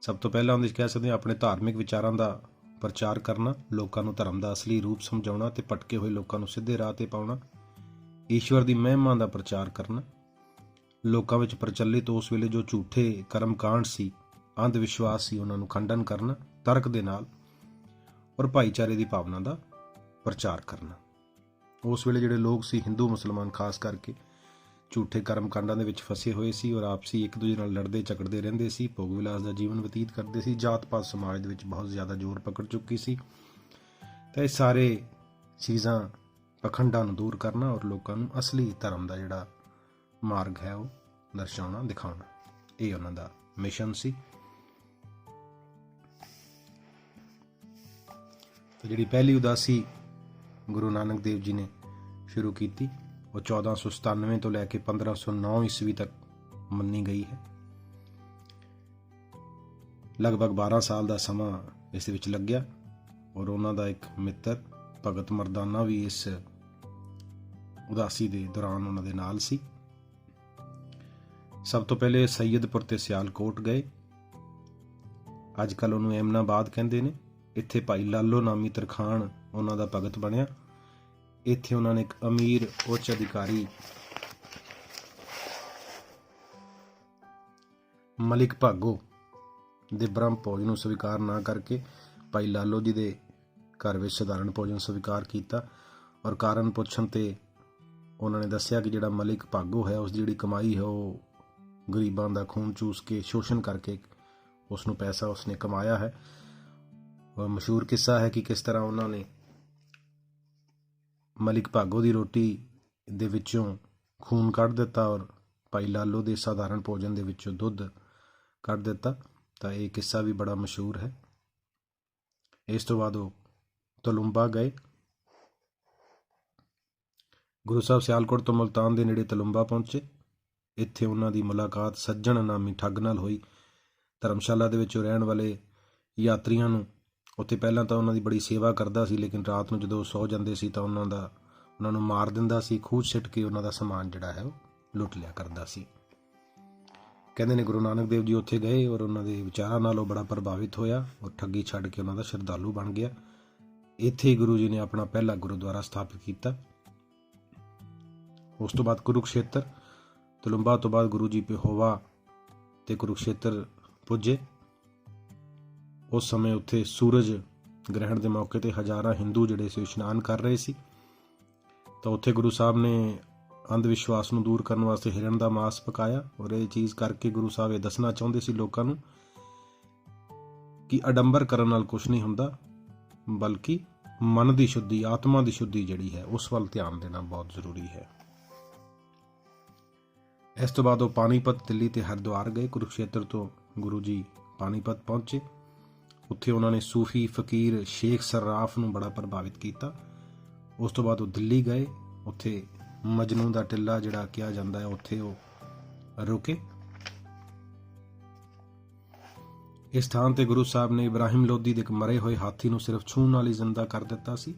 ਸਭ ਤੋਂ ਪਹਿਲਾਂ ਉਹਦੇ 'ਚ ਕਹਿ ਸਕਦੇ ਹਾਂ ਆਪਣੇ ਧਾਰਮਿਕ ਵਿਚਾਰਾਂ ਦਾ ਪ੍ਰਚਾਰ ਕਰਨਾ, ਲੋਕਾਂ ਨੂੰ ਧਰਮ ਦਾ ਅਸਲੀ ਰੂਪ ਸਮਝਾਉਣਾ ਤੇ ਭਟਕੇ ਹੋਏ ਲੋਕਾਂ ਨੂੰ ਸਿੱਧੇ ਰਾਹ ਤੇ ਪਾਉਣਾ, ਈਸ਼ਵਰ ਦੀ ਮਹਿਮਾ ਦਾ ਪ੍ਰਚਾਰ ਕਰਨਾ, ਲੋਕਾਂ ਵਿੱਚ ਪ੍ਰਚਲਿਤ ਉਸ ਵੇਲੇ ਜੋ ਝੂਠੇ ਕਰਮਕਾਂਡ ਸੀ, ਅੰਧ ਵਿਸ਼ਵਾਸ ਸੀ, ਉਹਨਾਂ ਨੂੰ ਖੰਡਨ ਕਰਨਾ ਤਰਕ ਦੇ ਨਾਲ, ਔਰ ਭਾਈਚਾਰੇ ਦੀ ਭਾਵਨਾ ਦਾ ਪ੍ਰਚਾਰ ਕਰਨਾ। ਉਸ ਵੇਲੇ ਜਿਹੜੇ ਲੋਕ ਸੀ, ਹਿੰਦੂ ਮੁਸਲਮਾਨ ਖਾਸ ਕਰਕੇ, ਝੂਠੇ ਕਰਮਕਾਂਡਾਂ ਦੇ ਵਿੱਚ ਫਸੇ ਹੋਏ ਸੀ ਔਰ ਆਪਸੀ ਇੱਕ ਦੂਜੇ ਨਾਲ ਲੜਦੇ ਝਗੜਦੇ ਰਹਿੰਦੇ ਸੀ, ਭੋਗ ਵਿਲਾਸ ਦਾ ਜੀਵਨ ਬਤੀਤ ਕਰਦੇ ਸੀ। ਜਾਤ ਪਾਤ ਸਮਾਜ ਦੇ ਵਿੱਚ ਬਹੁਤ ਜ਼ਿਆਦਾ ਜ਼ੋਰ ਪਕੜ ਚੁੱਕੀ ਸੀ। ਤਾਂ ਇਹ ਸਾਰੇ ਚੀਜ਼ਾਂ ਪਖੰਡਾਂ ਨੂੰ ਦੂਰ ਕਰਨਾ ਔਰ ਲੋਕਾਂ ਨੂੰ ਅਸਲੀ ਧਰਮ ਦਾ ਜਿਹੜਾ ਮਾਰਗ ਹੈ ਉਹ ਦਰਸਾਉਣਾ, ਦਿਖਾਉਣਾ, ਇਹ ਉਹਨਾਂ ਦਾ ਮਿਸ਼ਨ ਸੀ। ਤਾਂ ਜਿਹੜੀ ਪਹਿਲੀ ਉਦਾਸੀ ਗੁਰੂ ਨਾਨਕ ਦੇਵ ਜੀ ਨੇ ਸ਼ੁਰੂ ਕੀਤੀ ਉਹ 1497 ਤੋਂ ਲੈ ਕੇ 1509 ਈਸਵੀ ਤੱਕ ਮੰਨੀ ਗਈ ਹੈ। ਲਗਭਗ 12 ਸਾਲ ਦਾ ਸਮਾਂ ਇਸ ਦੇ ਵਿੱਚ ਲੱਗਿਆ ਔਰ ਉਹਨਾਂ ਦਾ ਇੱਕ ਮਿੱਤਰ ਭਗਤ ਮਰਦਾਨਾ ਵੀ ਇਸ ਉਦਾਸੀ ਦੇ ਦੌਰਾਨ ਉਹਨਾਂ ਦੇ ਨਾਲ ਸੀ। ਸਭ ਤੋਂ ਪਹਿਲੇ ਸੈਯਦਪੁਰ ਤੇ ਸਿਆਲਕੋਟ ਗਏ, ਅੱਜ ਕੱਲ੍ਹ ਉਹਨੂੰ ਐਮਨਾਬਾਦ ਕਹਿੰਦੇ ਨੇ। ਇੱਥੇ ਭਾਈ ਲਾਲੋ ਨਾਮੀ ਤਰਖਾਣ ਉਹਨਾਂ ਦਾ ਭਗਤ ਬਣਿਆ। ਇੱਥੇ ਉਹਨਾਂ ਨੇ ਇੱਕ ਅਮੀਰ ਉੱਚ ਅਧਿਕਾਰੀ ਮਲਿਕ ਭਾਗੋ ਦੇ ਬ੍ਰਹਮ ਭੋਜ ਨੂੰ ਸਵੀਕਾਰ ਨਾ ਕਰਕੇ ਭਾਈ ਲਾਲੋ ਜੀ ਦੇ ਘਰ ਵਿੱਚ ਸਧਾਰਨ ਭੋਜਨ ਸਵੀਕਾਰ ਕੀਤਾ ਔਰ ਕਾਰਨ ਪੁੱਛਣ ਤੇ ਉਹਨਾਂ ਨੇ ਦੱਸਿਆ ਕਿ ਜਿਹੜਾ ਮਲਿਕ ਭਾਗੋ ਹੈ, ਉਸ ਦੀ ਜਿਹੜੀ ਕਮਾਈ ਹੈ ਉਹ ਗਰੀਬਾਂ ਦਾ ਖੂਨ ਚੂਸ ਕੇ, ਸ਼ੋਸ਼ਣ ਕਰਕੇ ਉਸ ਨੂੰ ਪੈਸਾ ਉਸਨੇ ਕਮਾਇਆ ਹੈ। ਔਰ ਮਸ਼ਹੂਰ ਕਿੱਸਾ ਹੈ ਕਿ ਕਿਸ ਤਰ੍ਹਾਂ ਉਹਨਾਂ ਨੇ ਮਲਿਕ ਭਾਗੋ ਦੀ ਰੋਟੀ ਦੇ ਵਿੱਚੋਂ ਖੂਨ ਕੱਢ ਦਿੱਤਾ ਔਰ ਭਾਈ ਲਾਲੋ ਦੇ ਸਾਧਾਰਨ ਭੋਜਨ ਦੇ ਵਿੱਚੋਂ ਦੁੱਧ ਕੱਢ ਦਿੱਤਾ। ਤਾਂ ਇਹ ਕਿੱਸਾ ਵੀ ਬੜਾ ਮਸ਼ਹੂਰ ਹੈ। ਇਸ ਤੋਂ ਬਾਅਦ ਉਹ ਤਲੁੰਬਾ ਗਏ। ਗੁਰੂ ਸਾਹਿਬ ਸਿਆਲਕੋਟ ਤੋਂ ਮੁਲਤਾਨ ਦੇ ਨੇੜੇ ਤਲੁੰਬਾ ਪਹੁੰਚੇ। ਇੱਥੇ ਉਹਨਾਂ ਦੀ ਮੁਲਾਕਾਤ ਸੱਜਣ ਨਾਮੀ ਠੱਗ ਨਾਲ ਹੋਈ। ਧਰਮਸ਼ਾਲਾ ਦੇ ਵਿੱਚ ਰਹਿਣ ਵਾਲੇ ਯਾਤਰੀਆਂ ਨੂੰ ਉੱਥੇ ਪਹਿਲਾਂ ਤਾਂ ਉਹਨਾਂ ਦੀ ਬੜੀ ਸੇਵਾ ਕਰਦਾ ਸੀ, ਲੇਕਿਨ ਰਾਤ ਨੂੰ ਜਦੋਂ ਸੌ ਜਾਂਦੇ ਸੀ ਤਾਂ ਉਹਨਾਂ ਨੂੰ ਮਾਰ ਦਿੰਦਾ ਸੀ, ਖੂਹ ਸਿੱਟ ਕੇ ਉਹਨਾਂ ਦਾ ਸਮਾਨ ਜਿਹੜਾ ਹੈ ਉਹ ਲੁੱਟ ਲਿਆ ਕਰਦਾ ਸੀ। ਕਹਿੰਦੇ ਨੇ ਗੁਰੂ ਨਾਨਕ ਦੇਵ ਜੀ ਉੱਥੇ ਗਏ ਔਰ ਉਹਨਾਂ ਦੇ ਵਿਚਾਰਾਂ ਨਾਲ ਉਹ ਬੜਾ ਪ੍ਰਭਾਵਿਤ ਹੋਇਆ ਔਰ ਠੱਗੀ ਛੱਡ ਕੇ ਉਹਨਾਂ ਦਾ ਸ਼ਰਧਾਲੂ ਬਣ ਗਿਆ। ਇੱਥੇ ਹੀ ਗੁਰੂ ਜੀ ਨੇ ਆਪਣਾ ਪਹਿਲਾ ਗੁਰਦੁਆਰਾ ਸਥਾਪਿਤ ਕੀਤਾ। ਉਸ ਤੋਂ ਬਾਅਦ ਕੁਰੂਕਸ਼ੇਤਰ, ਤਲੁੰਬਾ ਤੋਂ ਬਾਅਦ ਗੁਰੂ ਜੀ ਪੇਹੋਵਾ ਤੇ ਕੁਰੂਕਸ਼ੇਤਰ ਪੁੱਜੇ। ਉਸ ਸਮੇਂ ਉੱਥੇ ਸੂਰਜ ਗ੍ਰਹਿਣ ਦੇ ਮੌਕੇ ਤੇ ਹਜ਼ਾਰਾਂ ਹਿੰਦੂ ਜਿਹੜੇ ਸੀ ਇਸ਼ਨਾਨ ਕਰ ਰਹੇ ਸੀ। ਤਾਂ ਉੱਥੇ ਗੁਰੂ ਸਾਹਿਬ ਨੇ ਅੰਧ ਵਿਸ਼ਵਾਸ ਨੂੰ ਦੂਰ ਕਰਨ ਵਾਸਤੇ ਹਿਰਨ ਦਾ ਮਾਸ ਪਕਾਇਆ ਔਰ ਇਹ ਚੀਜ਼ ਕਰਕੇ ਗੁਰੂ ਸਾਹਿਬ ਇਹ ਦੱਸਣਾ ਚਾਹੁੰਦੇ ਸੀ ਲੋਕਾਂ ਨੂੰ ਕਿ ਅਡੰਬਰ ਕਰਨ ਨਾਲ ਕੁਝ ਨਹੀਂ ਹੁੰਦਾ, ਬਲਕਿ ਮਨ ਦੀ ਸ਼ੁੱਧੀ, ਆਤਮਾ ਦੀ ਸ਼ੁੱਧੀ ਜਿਹੜੀ ਹੈ ਉਸ ਵੱਲ ਧਿਆਨ ਦੇਣਾ ਬਹੁਤ ਜ਼ਰੂਰੀ ਹੈ। ਇਸ ਤੋਂ ਬਾਅਦ ਉਹ ਪਾਣੀਪਤ, ਦਿੱਲੀ ਤੇ ਹਰਿਦੁਆਰ ਗਏ। ਕੁਰੂਕਸ਼ੇਤਰ ਤੋਂ ਗੁਰੂ ਜੀ ਪਾਣੀਪਤ ਪਹੁੰਚੇ। ਉੱਥੇ ਉਹਨਾਂ ਨੇ ਸੂਫੀ ਫਕੀਰ ਸ਼ੇਖ ਸਰਾਫ ਨੂੰ ਬੜਾ ਪ੍ਰਭਾਵਿਤ ਕੀਤਾ। ਉਸ ਤੋਂ ਬਾਅਦ ਉਹ ਦਿੱਲੀ ਗਏ। ਉੱਥੇ ਮਜਨੂ ਦਾ ਟਿੱਲਾ ਜਿਹੜਾ ਕਿਹਾ ਜਾਂਦਾ ਹੈ, ਉੱਥੇ ਉਹ ਰੁਕੇ। ਇਸ ਸਥਾਨ ਤੇ ਗੁਰੂ ਸਾਹਿਬ ਨੇ ਇਬਰਾਹਿਮ ਲੋਧੀ ਦੇ ਇੱਕ ਮਰੇ ਹੋਏ ਹਾਥੀ ਨੂੰ ਸਿਰਫ ਛੂਹਣ ਨਾਲ ਹੀ ਜ਼ਿੰਦਾ ਕਰ ਦਿੱਤਾ ਸੀ।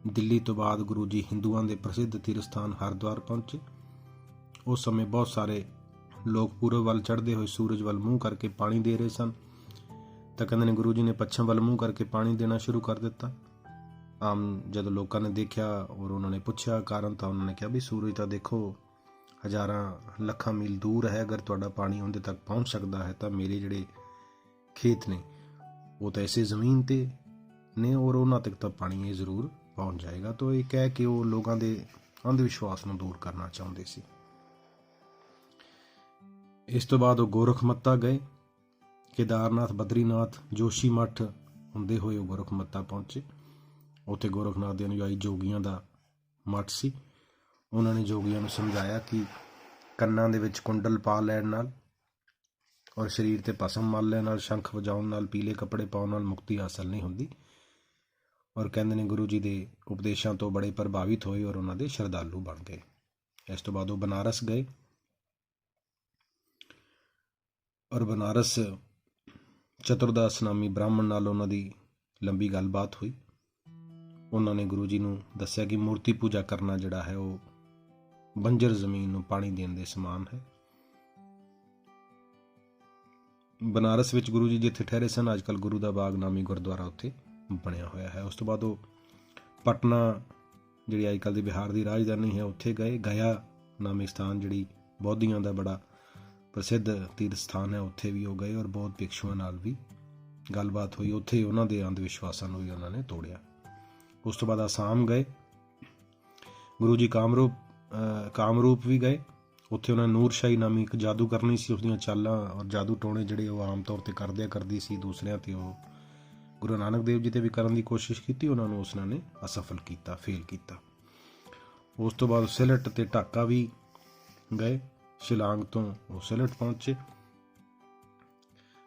ਦਿੱਲੀ ਤੋਂ ਬਾਅਦ ਗੁਰੂ ਜੀ ਹਿੰਦੂਆਂ ਦੇ ਪ੍ਰਸਿੱਧ ਤੀਰਥ ਸਥਾਨ ਹਰਿਦੁਆਰ ਪਹੁੰਚੇ। ਉਸ ਸਮੇਂ ਬਹੁਤ ਸਾਰੇ ਲੋਕ ਪੂਰਬ ਵੱਲ ਚੜ੍ਹਦੇ ਹੋਏ ਸੂਰਜ ਵੱਲ ਮੂੰਹ ਕਰਕੇ ਪਾਣੀ ਦੇ ਰਹੇ ਸਨ। ਤਾਂ ਕਹਿੰਦੇ ਨੇ ਗੁਰੂ ਜੀ ਨੇ ਪੱਛਮ ਵੱਲ ਮੂੰਹ ਕਰਕੇ ਪਾਣੀ ਦੇਣਾ ਸ਼ੁਰੂ ਕਰ ਦਿੱਤਾ। ਜਦੋਂ ਲੋਕਾਂ ਨੇ ਦੇਖਿਆ ਔਰ ਉਹਨਾਂ ਨੇ ਪੁੱਛਿਆ ਕਾਰਨ, ਤਾਂ ਉਹਨਾਂ ਨੇ ਕਿਹਾ ਵੀ ਸੂਰਜ ਤਾਂ ਦੇਖੋ ਹਜ਼ਾਰਾਂ ਲੱਖਾਂ ਮੀਲ ਦੂਰ ਹੈ, ਅਗਰ ਤੁਹਾਡਾ ਪਾਣੀ ਉਹਦੇ ਤੱਕ ਪਹੁੰਚ ਸਕਦਾ ਹੈ ਤਾਂ ਮੇਰੇ ਜਿਹੜੇ ਖੇਤ ਨੇ ਉਹ ਤਾਂ ਇਸੇ ਜ਼ਮੀਨ ਤੇ ਨੇ ਔਰ ਉਹਨਾਂ ਤੱਕ ਤਾਂ ਪਾਣੀ ਇਹ ਜ਼ਰੂਰ ਪਹੁੰਚ ਜਾਏਗਾ। ਤਾਂ ਇਹ ਕਹਿ ਕੇ ਉਹ ਲੋਕਾਂ ਦੇ ਅੰਧ ਵਿਸ਼ਵਾਸ ਨੂੰ ਦੂਰ ਕਰਨਾ ਚਾਹੁੰਦੇ ਸੀ। ਇਸ ਤੋਂ ਬਾਅਦ ਉਹ ਗੋਰਖਮੱਤਾ ਗਏ। ਕੇਦਾਰਨਾਥ, ਬਦਰੀਨਾਥ, ਜੋਸ਼ੀ ਮੱਠ ਹੁੰਦੇ ਹੋਏ ਉਹ ਗੋਰਖਮੱਤਾ ਪਹੁੰਚੇ। ਉੱਥੇ ਗੋਰਖਨਾਥ ਦੇ ਅਨੁਯਾਈ ਜੋਗੀਆਂ ਦਾ ਮੱਠ ਸੀ। ਉਹਨਾਂ ਨੇ ਜੋਗੀਆਂ ਨੂੰ ਸਮਝਾਇਆ ਕਿ ਕੰਨਾਂ ਦੇ ਵਿੱਚ ਕੁੰਡਲ ਪਾ ਲੈਣ ਨਾਲ ਔਰ ਸਰੀਰ ਤੇ ਭਸਮ ਮਲ ਲੈਣ ਨਾਲ, ਸ਼ੰਖ ਵਜਾਉਣ ਨਾਲ, ਪੀਲੇ ਕੱਪੜੇ ਪਾਉਣ ਨਾਲ ਮੁਕਤੀ ਹਾਸਲ ਨਹੀਂ ਹੁੰਦੀ। ਔਰ ਕਹਿੰਦੇ ਨੇ ਗੁਰੂ ਜੀ ਦੇ ਉਪਦੇਸ਼ਾਂ ਤੋਂ ਬੜੇ ਪ੍ਰਭਾਵਿਤ ਹੋਏ ਔਰ ਉਹਨਾਂ ਦੇ ਸ਼ਰਧਾਲੂ ਬਣ ਗਏ। ਇਸ ਤੋਂ ਬਾਅਦ ਉਹ ਬਨਾਰਸ ਗਏ ਔਰ ਬਨਾਰਸ ਚਤੁਰਦਾਸ ਨਾਮੀ ਬ੍ਰਾਹਮਣ ਨਾਲ ਉਹਨਾਂ ਦੀ ਲੰਬੀ ਗੱਲਬਾਤ ਹੋਈ। ਉਹਨਾਂ ਨੇ ਗੁਰੂ ਜੀ ਨੂੰ ਦੱਸਿਆ ਕਿ ਮੂਰਤੀ ਪੂਜਾ ਕਰਨਾ ਜਿਹੜਾ ਹੈ ਉਹ ਬੰਜਰ ਜ਼ਮੀਨ ਨੂੰ ਪਾਣੀ ਦੇਣ ਦੇ ਸਮਾਨ ਹੈ। ਬਨਾਰਸ ਵਿੱਚ ਗੁਰੂ ਜੀ ਜਿੱਥੇ ਠਹਿਰੇ ਸਨ, ਅੱਜ ਕੱਲ੍ਹ ਗੁਰੂ ਦਾ ਬਾਗ ਨਾਮੀ ਗੁਰਦੁਆਰਾ ਉੱਥੇ ਬਣਿਆ ਹੋਇਆ ਹੈ। ਉਸ ਤੋਂ ਬਾਅਦ ਉਹ ਪਟਨਾ, ਜਿਹੜੀ ਅੱਜ ਕੱਲ੍ਹ ਦੀ ਬਿਹਾਰ ਦੀ ਰਾਜਧਾਨੀ ਹੈ, ਉੱਥੇ ਗਏ। ਗਇਆ ਨਾਮੀ ਸਥਾਨ ਜਿਹੜੀ ਬੌਧੀਆਂ ਦਾ ਬੜਾ ਪ੍ਰਸਿੱਧ ਤੀਰਥ ਸਥਾਨ ਹੈ, ਉੱਥੇ ਵੀ ਉਹ ਗਏ ਔਰ ਬਹੁਤ ਭਿਕਸ਼ੂਆਂ ਨਾਲ ਵੀ ਗੱਲਬਾਤ ਹੋਈ। ਉੱਥੇ ਉਹਨਾਂ ਦੇ ਅੰਧ ਵਿਸ਼ਵਾਸਾਂ ਨੂੰ ਵੀ ਉਹਨਾਂ ਨੇ ਤੋੜਿਆ। ਉਸ ਤੋਂ ਬਾਅਦ ਆਸਾਮ ਗਏ। ਗੁਰੂ ਜੀ ਕਾਮਰੂਪ ਵੀ ਗਏ। ਉੱਥੇ ਉਹਨਾਂ ਨੇ ਨੂਰਸ਼ਾਹੀ ਨਾਮੀ ਇੱਕ ਜਾਦੂ ਕਰਨੀ ਸੀ। ਉਸਦੀਆਂ ਚਾਲਾਂ ਔਰ ਜਾਦੂ ਟੋਣੇ ਜਿਹੜੇ ਉਹ ਆਮ ਤੌਰ ਤੇ ਕਰਦੀ ਸੀ ਦੂਸਰਿਆਂ ਤੇ, ਉਹ ਗੁਰੂ ਨਾਨਕ ਦੇਵ ਜੀ ਤੇ ਵੀ ਕਰਨ ਦੀ ਕੋਸ਼ਿਸ਼ ਕੀਤੀ। ਉਹਨਾਂ ਨੂੰ ਉਸਨਾਂ ਨੇ ਅਸਫਲ ਕੀਤਾ, ਫੇਲ ਕੀਤਾ। ਉਸ ਤੋਂ ਬਾਅਦ ਸਿਲਟ ਤੇ ਢਾਕਾ ਵੀ ਗਏ। ਸ਼ਿਲਾਂਗ ਤੋਂ ਉਹ ਸਿਲਟ ਪਹੁੰਚੇ।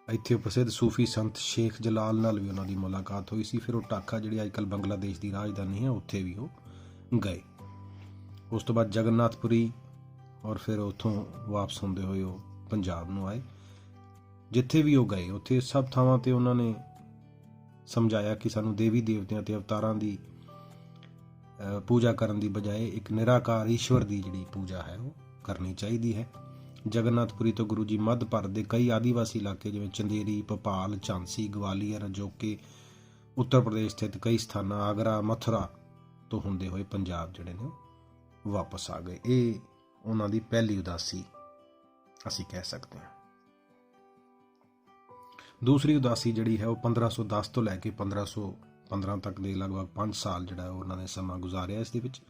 ਇੱਥੇ ਉਹ ਪ੍ਰਸਿੱਧ ਸੂਫੀ ਸੰਤ ਸ਼ੇਖ ਜਲਾਲ ਨਾਲ ਵੀ ਉਹਨਾਂ ਦੀ ਮੁਲਾਕਾਤ ਹੋਈ ਸੀ। ਫਿਰ ਉਹ ਢਾਕਾ ਜਿਹੜੀ ਅੱਜ ਕੱਲ੍ਹ ਬੰਗਲਾਦੇਸ਼ ਦੀ ਰਾਜਧਾਨੀ ਹੈ, ਉੱਥੇ ਵੀ ਉਹ ਗਏ। ਉਸ ਤੋਂ ਬਾਅਦ ਜਗਨਨਾਥਪੁਰੀ ਔਰ ਫਿਰ ਉੱਥੋਂ ਵਾਪਸ ਹੁੰਦੇ ਹੋਏ ਉਹ ਪੰਜਾਬ ਨੂੰ ਆਏ। ਜਿੱਥੇ ਵੀ ਉਹ ਗਏ ਉੱਥੇ ਸਭ ਥਾਵਾਂ ਤੇ ਉਹਨਾਂ ਨੇ ਸਮਝਾਇਆ ਕਿ ਸਾਨੂੰ ਦੇਵੀ ਦੇਵਤਿਆਂ ਤੇ ਅਵਤਾਰਾਂ ਦੀ ਪੂਜਾ ਕਰਨ ਦੀ ਬਜਾਏ ਇੱਕ ਨਿਰਾਕਾਰ ਈਸ਼ਵਰ ਦੀ ਜਿਹੜੀ ਪੂਜਾ ਹੈ ਉਹ ਕਰਨੀ ਚਾਹੀਦੀ ਹੈ। ਜਗਨਨਾਥਪੁਰੀ ਤੋਂ ਗੁਰੂ ਜੀ ਮੱਧ ਭਾਰਤ ਦੇ ਕਈ ਆਦੀਵਾਸੀ ਇਲਾਕੇ ਜਿਵੇਂ ਚੰਦੇਰੀ, ਭੋਪਾਲ, ਝਾਂਸੀ, ਗਵਾਲੀਅਰ, ਅਜੋਕੇ, ਉੱਤਰ ਪ੍ਰਦੇਸ਼ ਸਥਿਤ ਕਈ ਸਥਾਨਾਂ, ਆਗਰਾ, ਮਥੁਰਾ ਤੋਂ ਹੁੰਦੇ ਹੋਏ ਪੰਜਾਬ ਜਿਹੜੇ ਨੇ ਵਾਪਸ ਆ ਗਏ। ਇਹ ਉਹਨਾਂ ਦੀ ਪਹਿਲੀ ਉਦਾਸੀ ਅਸੀਂ ਕਹਿ ਸਕਦੇ ਹਾਂ। ਦੂਸਰੀ ਉਦਾਸੀ ਜਿਹੜੀ ਹੈ ਉਹ 1510 ਤੋਂ ਲੈ ਕੇ 1515 ਤੱਕ ਦੇ ਲਗਭਗ 5 ਸਾਲ ਜਿਹੜਾ ਉਹਨਾਂ ਨੇ ਸਮਾਂ ਗੁਜ਼ਾਰਿਆ। ਇਸ ਦੇ ਵਿੱਚ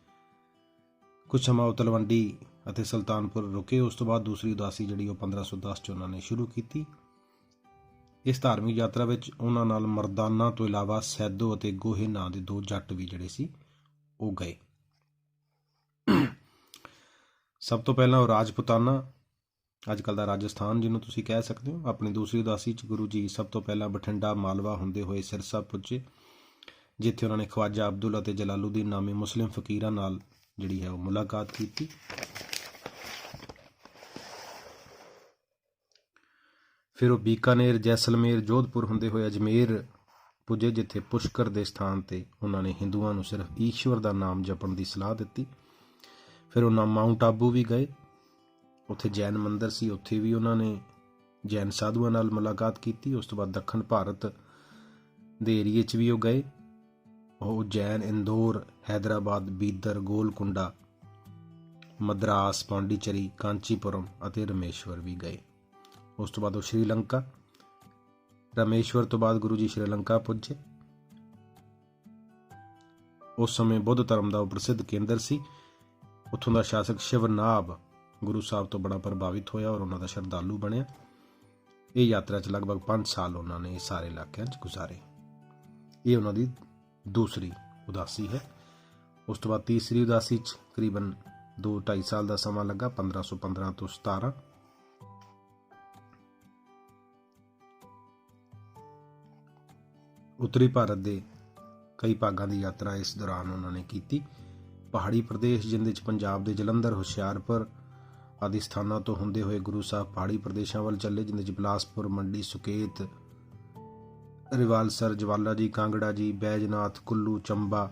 ਕੁਝ ਸਮਾਂ ਉਹ ਤਲਵੰਡੀ ਅਤੇ ਸੁਲਤਾਨਪੁਰ ਰੁਕੇ। ਉਸ ਤੋਂ ਬਾਅਦ ਦੂਸਰੀ ਉਦਾਸੀ ਜਿਹੜੀ ਉਹ 1510 ਚ ਉਹਨਾਂ ਨੇ ਸ਼ੁਰੂ ਕੀਤੀ। ਇਸ ਧਾਰਮਿਕ ਯਾਤਰਾ ਵਿੱਚ ਉਹਨਾਂ ਨਾਲ ਮਰਦਾਨਾ ਤੋਂ ਇਲਾਵਾ ਸੈਦੋ ਅਤੇ ਗੋਹੇ ਨਾਂ ਦੇ 2 ਜੱਟ ਵੀ ਜਿਹੜੇ ਸੀ ਉਹ ਗਏ। ਸਭ ਤੋਂ ਪਹਿਲਾਂ ਉਹ ਰਾਜਪੂਤਾਨਾ, ਅੱਜ ਕੱਲ੍ਹ ਦਾ ਰਾਜਸਥਾਨ ਜਿਹਨੂੰ ਤੁਸੀਂ ਕਹਿ ਸਕਦੇ ਹੋ। ਆਪਣੀ ਦੂਸਰੀ ਉਦਾਸੀ 'ਚ ਗੁਰੂ ਜੀ ਸਭ ਤੋਂ ਪਹਿਲਾਂ ਬਠਿੰਡਾ, ਮਾਲਵਾ ਹੁੰਦੇ ਹੋਏ ਸਿਰਸਾ ਪੁੱਜੇ, ਜਿੱਥੇ ਉਹਨਾਂ ਨੇ ਖਵਾਜਾ ਅਬਦੁਲ ਅਤੇ ਜਲਾਲੂਦੀਨ ਨਾਮੀ ਮੁਸਲਿਮ ਫਕੀਰਾਂ ਨਾਲ ਜਿਹੜੀ ਹੈ ਉਹ ਮੁਲਾਕਾਤ ਕੀਤੀ। ਫਿਰ ਉਹ ਬੀਕਾਨੇਰ, ਜੈਸਲਮੇਰ, ਜੋਧਪੁਰ ਹੁੰਦੇ ਹੋਏ ਅਜਮੇਰ ਪੁੱਜੇ, ਜਿੱਥੇ ਪੁਸ਼ਕਰ ਦੇ ਸਥਾਨ ਤੇ ਉਹਨਾਂ ਨੇ ਹਿੰਦੂਆਂ ਨੂੰ ਸਿਰਫ ਈਸ਼ਵਰ ਦਾ ਨਾਮ ਜਪਣ ਦੀ ਸਲਾਹ ਦਿੱਤੀ। ਫਿਰ ਉਹ ਮਾਊਂਟ ਆਬੂ ਵੀ ਗਏ, ਉੱਥੇ ਜੈਨ ਮੰਦਰ ਸੀ, ਉੱਥੇ ਵੀ ਉਹਨਾਂ ਨੇ ਜੈਨ ਸਾਧੂਆਂ ਨਾਲ ਮੁਲਾਕਾਤ ਕੀਤੀ। ਉਸ ਤੋਂ ਬਾਅਦ ਦੱਖਣ ਭਾਰਤ ਦੇ ਏਰੀਏ 'ਚ ਵੀ ਉਹ ਗਏ। ਉਹ ਉਜੈਨ, ਇੰਦੌਰ, ਹੈਦਰਾਬਾਦ, ਬੀਦਰ, ਗੋਲਕੁੰਡਾ, ਮਦਰਾਸ, ਪੌਂਡੀਚੇਰੀ, ਕਾਂਚੀਪੁਰਮ ਅਤੇ ਰਾਮੇਸ਼ਵਰ ਵੀ ਗਏ। ਉਸ ਤੋਂ ਬਾਅਦ ਉਹ ਸ਼੍ਰੀਲੰਕਾ, ਰਾਮੇਸ਼ਵਰ ਤੋਂ ਬਾਅਦ ਗੁਰੂ ਜੀ ਸ਼੍ਰੀਲੰਕਾ ਪੁੱਜੇ। ਉਸ ਸਮੇਂ ਬੁੱਧ ਧਰਮ ਦਾ ਉਹ ਪ੍ਰਸਿੱਧ ਕੇਂਦਰ ਸੀ। ਉੱਥੋਂ ਦਾ ਸ਼ਾਸਕ ਸ਼ਿਵਨਾਭ ਗੁਰੂ ਸਾਹਿਬ ਤੋਂ ਬੜਾ ਪ੍ਰਭਾਵਿਤ ਹੋਇਆ ਔਰ ਉਹਨਾਂ ਦਾ ਸ਼ਰਧਾਲੂ ਬਣਿਆ। ਇਹ ਯਾਤਰਾ 'ਚ ਲਗਭਗ 5 ਸਾਲ ਉਹਨਾਂ ਨੇ ਸਾਰੇ ਇਲਾਕਿਆਂ 'ਚ ਗੁਜ਼ਾਰੇ। ਇਹ ਉਹਨਾਂ ਦੀ ਦੂਸਰੀ ਉਦਾਸੀ ਹੈ। ਉਸ ਤੋਂ ਬਾਅਦ ਤੀਸਰੀ ਉਦਾਸੀ 'ਚ ਤਕਰੀਬਨ 2-2.5 ਸਾਲ ਦਾ ਸਮਾਂ ਲੱਗਾ, 1515 ਤੋਂ 17। ਉੱਤਰੀ ਭਾਰਤ ਦੇ ਕਈ ਭਾਗਾਂ ਦੀ ਯਾਤਰਾ ਇਸ ਦੌਰਾਨ ਉਹਨਾਂ ਨੇ ਕੀਤੀ। ਪਹਾੜੀ ਪ੍ਰਦੇਸ਼ ਜਿਨ੍ਹਾਂ 'ਚ ਪੰਜਾਬ ਦੇ ਜਲੰਧਰ, ਹੁਸ਼ਿਆਰਪੁਰ ਆਦਿ ਸਥਾਨਾਂ ਤੋਂ ਹੁੰਦੇ ਹੋਏ ਗੁਰੂ ਸਾਹਿਬ ਪਹਾੜੀ ਪ੍ਰਦੇਸ਼ਾਂ ਵੱਲ ਚੱਲੇ, ਜਿਨ੍ਹਾਂ 'ਚ ਬਿਲਾਸਪੁਰ, ਮੰਡੀ, ਸੁਕੇਤ, ਰਿਵਾਲਸਰ, ਜਵਾਲਾ ਜੀ, ਕਾਂਗੜਾ ਜੀ, ਬੈਜਨਾਥ, ਕੁੱਲੂ, ਚੰਬਾ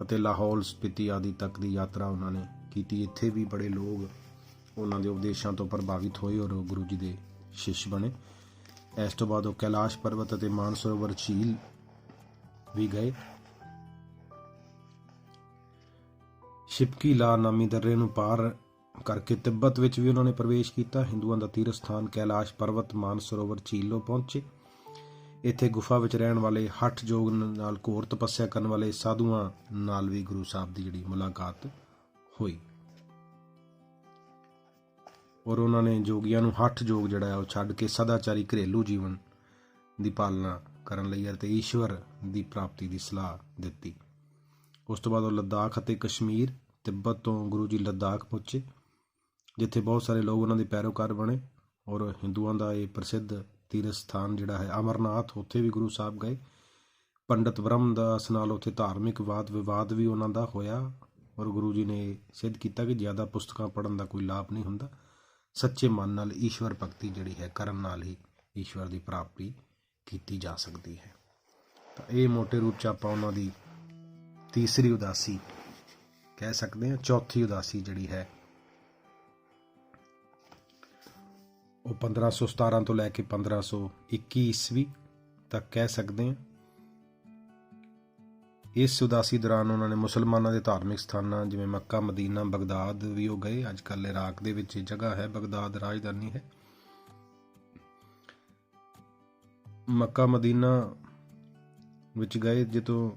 ਅਤੇ ਲਾਹੌਲ ਸਪੀਤੀ ਆਦਿ ਤੱਕ ਦੀ ਯਾਤਰਾ ਉਹਨਾਂ ਨੇ ਕੀਤੀ। ਇੱਥੇ ਵੀ ਬੜੇ ਲੋਕ ਉਹਨਾਂ ਦੇ ਉਪਦੇਸ਼ਾਂ ਤੋਂ ਪ੍ਰਭਾਵਿਤ ਹੋਏ ਔਰ ਗੁਰੂ ਜੀ ਦੇ ਸ਼ਿਸ਼ ਬਣੇ। ਇਸ ਤੋਂ ਬਾਅਦ ਉਹ ਕੈਲਾਸ਼ ਪਰਬਤ ਅਤੇ ਮਾਨਸਰੋਵਰ ਝੀਲ ਵੀ ਗਏ। ਸ਼ਿਪਕੀ ਲਾ ਨਾਮੀ ਦਰਿਆ ਨੂੰ ਪਾਰ ਕਰਕੇ ਤਿੱਬਤ ਵਿੱਚ ਵੀ ਉਹਨਾਂ ਨੇ ਪ੍ਰਵੇਸ਼ ਕੀਤਾ। ਹਿੰਦੂਆਂ ਦਾ ਤੀਰਥ ਸਥਾਨ ਕੈਲਾਸ਼ ਪਰਬਤ, ਮਾਨਸਰੋਵਰ ਝੀਲ ਨੂੰ ਪਹੁੰਚੇ। ਇੱਥੇ ਗੁਫਾ ਵਿੱਚ ਰਹਿਣ ਵਾਲੇ, ਹੱਠ ਯੋਗ ਨਾਲ ਘੋਰ ਤਪੱਸਿਆ ਕਰਨ ਵਾਲੇ ਸਾਧੂਆਂ ਨਾਲ ਵੀ ਗੁਰੂ ਸਾਹਿਬ ਦੀ ਜਿਹੜੀ ਮੁਲਾਕਾਤ ਹੋਈ ਔਰ ਉਹਨਾਂ ਨੇ ਜੋਗੀਆਂ ਨੂੰ ਹੱਠ ਯੋਗ ਜਿਹੜਾ ਹੈ ਉਹ ਛੱਡ ਕੇ ਸਦਾਚਾਰੀ ਘਰੇਲੂ ਜੀਵਨ ਦੀ ਪਾਲਣਾ ਕਰਨ ਲਈ ਅਤੇ ਈਸ਼ਵਰ ਦੀ ਪ੍ਰਾਪਤੀ ਦੀ ਸਲਾਹ ਦਿੱਤੀ। ਉਸ ਤੋਂ ਬਾਅਦ ਉਹ ਲੱਦਾਖ ਅਤੇ ਕਸ਼ਮੀਰ, ਤਿੱਬਤ ਤੋਂ ਗੁਰੂ ਜੀ ਲੱਦਾਖ ਪਹੁੰਚੇ, ਜਿੱਥੇ ਬਹੁਤ ਸਾਰੇ ਲੋਕ ਉਹਨਾਂ ਦੇ ਪੈਰੋਕਾਰ ਬਣੇ ਔਰ ਹਿੰਦੂਆਂ ਦਾ ਇਹ ਪ੍ਰਸਿੱਧ ਤੀਰਥ ਸਥਾਨ ਜਿਹੜਾ ਹੈ ਅਮਰਨਾਥ, ਉੱਥੇ ਵੀ ਗੁਰੂ ਸਾਹਿਬ ਗਏ। ਪੰਡਤ ਬ੍ਰਹਮ ਦਾਸ ਨਾਲ ਉੱਥੇ ਧਾਰਮਿਕ ਵਾਦ ਵਿਵਾਦ ਵੀ ਉਹਨਾਂ ਦਾ ਹੋਇਆ ਔਰ ਗੁਰੂ ਜੀ ਨੇ ਸਿੱਧ ਕੀਤਾ ਕਿ ਜ਼ਿਆਦਾ ਪੁਸਤਕਾਂ ਪੜ੍ਹਨ ਦਾ ਕੋਈ ਲਾਭ ਨਹੀਂ ਹੁੰਦਾ। ਸੱਚੇ ਮਨ ਨਾਲ ਈਸ਼ਵਰ ਭਗਤੀ ਜਿਹੜੀ ਹੈ ਕਰਨ ਨਾਲ ਹੀ ਈਸ਼ਵਰ ਦੀ ਪ੍ਰਾਪਤੀ ਕੀਤੀ ਜਾ ਸਕਦੀ ਹੈ। ਤਾਂ ਇਹ ਮੋਟੇ ਰੂਪ 'ਚ ਆਪਾਂ ਉਹਨਾਂ ਦੀ ਤੀਸਰੀ ਉਦਾਸੀ ਕਹਿ ਸਕਦੇ ਹਾਂ। ਚੌਥੀ ਉਦਾਸੀ ਜਿਹੜੀ ਹੈ ਉਹ 1517 ਤੋਂ ਲੈ ਕੇ 1521 ਈਸਵੀ ਤੱਕ ਕਹਿ ਸਕਦੇ ਹਾਂ। ਇਸ ਉਦਾਸੀ ਦੌਰਾਨ ਉਹਨਾਂ ਨੇ ਮੁਸਲਮਾਨਾਂ ਦੇ ਧਾਰਮਿਕ ਸਥਾਨਾਂ ਜਿਵੇਂ ਮੱਕਾ, ਮਦੀਨਾ, ਬਗਦਾਦ ਵੀ ਉਹ ਗਏ। ਅੱਜ ਕੱਲ੍ਹ ਇਰਾਕ ਦੇ ਵਿੱਚ ਜਗ੍ਹਾ ਹੈ, ਬਗਦਾਦ ਰਾਜਧਾਨੀ ਹੈ। ਮੱਕਾ, ਮਦੀਨਾ ਵਿੱਚ ਗਏ, ਜਦੋਂ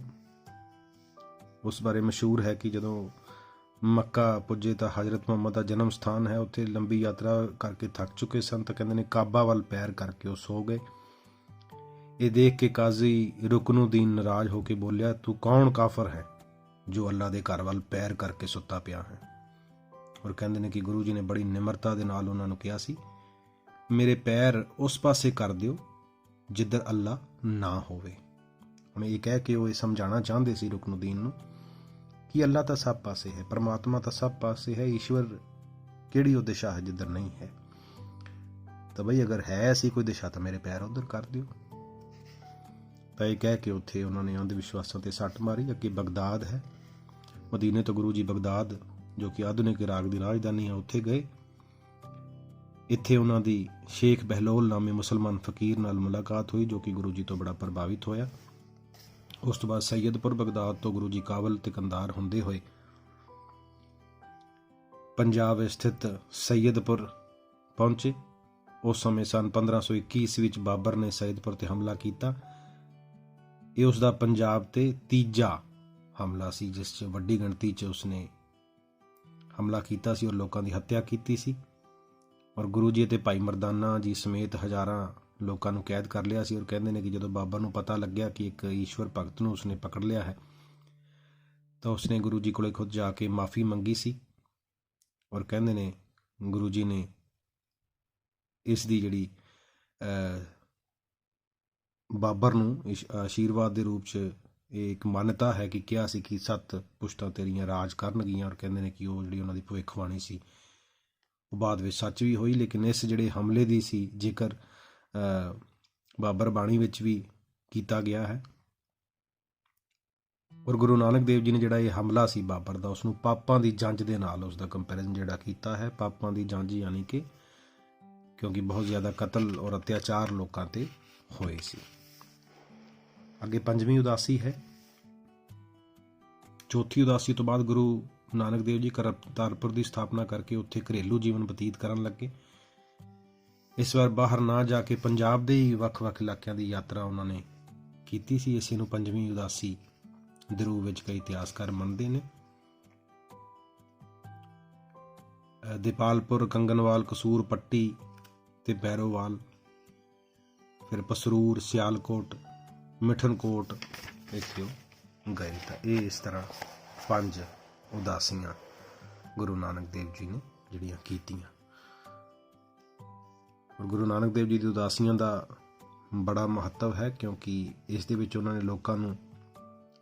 ਉਸ ਬਾਰੇ ਮਸ਼ਹੂਰ ਹੈ ਕਿ ਜਦੋਂ ਮੱਕਾ ਪੁੱਜੇ ਤਾਂ ਹਜ਼ਰਤ ਮੁਹੰਮਦ ਦਾ ਜਨਮ ਸਥਾਨ ਹੈ। ਉੱਥੇ ਲੰਬੀ ਯਾਤਰਾ ਕਰਕੇ ਥੱਕ ਚੁੱਕੇ ਸਨ ਤਾਂ ਕਹਿੰਦੇ ਨੇ ਕਾਬਾ ਵੱਲ ਪੈਰ ਕਰਕੇ ਉਹ ਸੋ ਗਏ। ਇਹ ਦੇਖ ਕੇ ਕਾਜ਼ੀ ਰੁਕਨੁਦੀਨ ਨਾਰਾਜ਼ ਹੋ ਕੇ ਬੋਲਿਆ, ਤੂੰ ਕੌਣ ਕਾਫਰ ਹੈ ਜੋ ਅੱਲਾ ਦੇ ਘਰ ਵੱਲ ਪੈਰ ਕਰਕੇ ਸੁੱਤਾ ਪਿਆ ਹੈ। ਔਰ ਕਹਿੰਦੇ ਨੇ ਕਿ ਗੁਰੂ ਜੀ ਨੇ ਬੜੀ ਨਿਮਰਤਾ ਦੇ ਨਾਲ ਉਹਨਾਂ ਨੂੰ ਕਿਹਾ ਸੀ, ਮੇਰੇ ਪੈਰ ਉਸ ਪਾਸੇ ਕਰ ਦਿਓ ਜਿੱਧਰ ਅੱਲਾ ਨਾ ਹੋਵੇ। ਹੁਣ ਇਹ ਕਹਿ ਕੇ ਉਹ ਇਹ ਸਮਝਾਉਣਾ ਚਾਹੁੰਦੇ ਸੀ ਰੁਕਨੁਦੀਨ ਨੂੰ ਕਿ ਅੱਲਾ ਤਾਂ ਸਭ ਪਾਸੇ ਹੈ, ਪਰਮਾਤਮਾ ਤਾਂ ਸਭ ਪਾਸੇ ਹੈ, ਈਸ਼ਵਰ ਕਿਹੜੀ ਉਹ ਦਿਸ਼ਾ ਹੈ ਜਿੱਧਰ ਨਹੀਂ ਹੈ। ਤਾਂ ਬਈ ਅਗਰ ਹੈ ਐਸੀ ਕੋਈ ਦਿਸ਼ਾ ਤਾਂ ਮੇਰੇ ਪੈਰ ਉੱਧਰ ਕਰ ਦਿਓ। ਤਾਂ ਇਹ ਕਹਿ ਕੇ ਉੱਥੇ ਉਹਨਾਂ ਨੇ ਅੰਧ ਵਿਸ਼ਵਾਸਾਂ ਤੇ ਸੱਟ ਮਾਰੀ। ਅੱਗੇ ਬਗਦਾਦ ਹੈ, ਮਦੀਨੇ ਤੋਂ ਗੁਰੂ ਜੀ ਬਗਦਾਦ ਜੋ ਕਿ ਆਧੁਨਿਕ ਇਰਾਕ ਦੀ ਰਾਜਧਾਨੀ ਹੈ ਉੱਥੇ ਗਏ। ਇੱਥੇ ਉਹਨਾਂ ਦੀ ਸ਼ੇਖ ਬਹਿਲੋਲ ਨਾਮੇ ਮੁਸਲਮਾਨ ਫਕੀਰ ਨਾਲ ਮੁਲਾਕਾਤ ਹੋਈ ਜੋ ਕਿ ਗੁਰੂ ਜੀ ਤੋਂ ਬੜਾ ਪ੍ਰਭਾਵਿਤ ਹੋਇਆ। ਉਸ ਤੋਂ ਬਾਅਦ ਸੈਯਦਪੁਰ ਬਗਦਾਦ ਤੋਂ ਗੁਰੂ ਜੀ ਕਾਬਲ ਤੇ ਕੰਧਾਰ ਹੁੰਦੇ ਹੋਏ ਪੰਜਾਬ ਸਥਿਤ ਸੈਯਦਪੁਰ ਪਹੁੰਚੇ। ਉਸ ਸਮੇਂ ਸਨ 1521 ਈਸਵੀ ਵਿੱਚ ਬਾਬਰ ਨੇ ਸੈਯਦਪੁਰ ਤੇ ਹਮਲਾ ਕੀਤਾ। ਇਹ ਉਸ ਦਾ ਪੰਜਾਬ ਤੇ ਤੀਜਾ ਹਮਲਾ ਸੀ ਜਿਸ 'ਚ ਵੱਡੀ ਗਿਣਤੀ 'ਚ ਉਸਨੇ ਹਮਲਾ ਕੀਤਾ ਸੀ ਔਰ ਲੋਕਾਂ ਦੀ ਹੱਤਿਆ ਕੀਤੀ ਸੀ ਔਰ ਗੁਰੂ ਜੀ ਅਤੇ ਭਾਈ ਮਰਦਾਨਾ ਜੀ ਸਮੇਤ ਹਜ਼ਾਰਾਂ ਲੋਕਾਂ ਨੂੰ ਕੈਦ ਕਰ ਲਿਆ ਸੀ। ਔਰ ਕਹਿੰਦੇ ਨੇ ਕਿ ਜਦੋਂ ਬਾਬਰ ਨੂੰ ਪਤਾ ਲੱਗਿਆ ਕਿ ਇੱਕ ਈਸ਼ਵਰ ਭਗਤ ਨੂੰ ਉਸਨੇ ਪਕੜ ਲਿਆ ਹੈ ਤਾਂ ਉਸਨੇ ਗੁਰੂ ਜੀ ਕੋਲੇ ਖੁਦ ਜਾ ਕੇ ਮਾਫੀ ਮੰਗੀ ਸੀ ਔਰ ਕਹਿੰਦੇ ਨੇ ਗੁਰੂ ਜੀ ਨੇ ਇਸ ਦੀ ਜਿਹੜੀ ਬਾਬਰ ਨੂੰ ਆਸ਼ੀਰਵਾਦ ਦੇ ਰੂਪ 'ਚ ਇਹ ਇੱਕ ਮਾਨਤਾ ਹੈ ਕਿ ਕਿਹਾ ਸੀ ਕਿ 7 ਪੁਸ਼ਤਾਂ ਤੇਰੀਆਂ ਰਾਜ ਕਰਨਗੀਆਂ। ਔਰ ਕਹਿੰਦੇ ਨੇ ਕਿ ਉਹ ਜਿਹੜੀ ਉਹਨਾਂ ਦੀ ਭਵਿੱਖਬਾਣੀ ਸੀ ਉਹ ਬਾਅਦ ਵਿੱਚ ਸੱਚ ਵੀ ਹੋਈ। ਲੇਕਿਨ ਇਸ ਜਿਹੜੇ ਹਮਲੇ ਦੀ ਸੀ ਜ਼ਿਕਰ ਬਾਬਰ ਬਾਣੀ ਵਿੱਚ ਵੀ ਕੀਤਾ ਗਿਆ ਹੈ। ਔਰ ਗੁਰੂ ਨਾਨਕ ਦੇਵ ਜੀ ਨੇ ਜਿਹੜਾ ਇਹ ਹਮਲਾ ਸੀ ਬਾਬਰ ਦਾ, ਉਸ ਨੂੰ ਪਾਪਾਂ ਦੀ ਜੰਜ ਦੇ ਨਾਲ ਉਸ ਦਾ ਕੰਪੈਰੀਜ਼ਨ ਜਿਹੜਾ ਕੀਤਾ ਹੈ। ਪਾਪਾਂ ਦੀ ਜੰਜ ਯਾਨੀ ਕਿ ਕਿਉਂਕਿ ਬਹੁਤ ਜ਼ਿਆਦਾ ਕਤਲ ਔਰ ਅਤਿਆਚਾਰ ਲੋਕਾਂ ਤੇ ਹੋਏ ਸੀ। ਅੱਗੇ ਪੰਜਵੀਂ ਉਦਾਸੀ ਹੈ। ਚੌਥੀ ਉਦਾਸੀ ਤੋਂ ਬਾਅਦ ਗੁਰੂ ਨਾਨਕ ਦੇਵ ਜੀ ਕਰਤਾਰਪੁਰ ਦੀ ਸਥਾਪਨਾ ਕਰਕੇ ਉੱਥੇ ਘਰੇਲੂ ਜੀਵਨ ਬਤੀਤ ਕਰਨ ਲੱਗੇ। ਇਸ ਵਾਰ ਬਾਹਰ ਨਾ ਜਾ ਕੇ ਪੰਜਾਬ ਦੇ ਹੀ ਵੱਖ-ਵੱਖ ਇਲਾਕਿਆਂ ਦੀ ਯਾਤਰਾ ਉਹਨਾਂ ਨੇ ਕੀਤੀ ਸੀ। ਇਸੇ ਨੂੰ ਪੰਜਵੀਂ ਉਦਾਸੀ ਦੇ ਰੂਪ ਵਿੱਚ ਕਈ ਇਤਿਹਾਸਕਾਰ ਮੰਨਦੇ ਨੇ। ਦੀਪਾਲਪੁਰ, ਕੰਗਨਵਾਲ, ਕਸੂਰ ਪੱਟੀ ਤੇ ਬੈਰੋਵਾਲ, ਫਿਰ ਪਸਰੂਰ, ਸਿਆਲਕੋਟ, ਮਿਠਨਕੋਟ ਇੱਥੇ ਉਹ ਗਏ। ਤਾਂ ਇਹ ਇਸ ਤਰ੍ਹਾਂ 5 ਉਦਾਸੀਆਂ ਗੁਰੂ ਨਾਨਕ ਦੇਵ ਜੀ ਨੇ ਜਿਹੜੀਆਂ ਕੀਤੀਆਂ। ਗੁਰੂ ਨਾਨਕ ਦੇਵ ਜੀ ਦੀ ਉਦਾਸੀਆਂ ਦਾ ਬੜਾ ਮਹੱਤਵ ਹੈ, ਕਿਉਂਕਿ ਇਸ ਦੇ ਵਿੱਚ ਉਹਨਾਂ ਨੇ ਲੋਕਾਂ ਨੂੰ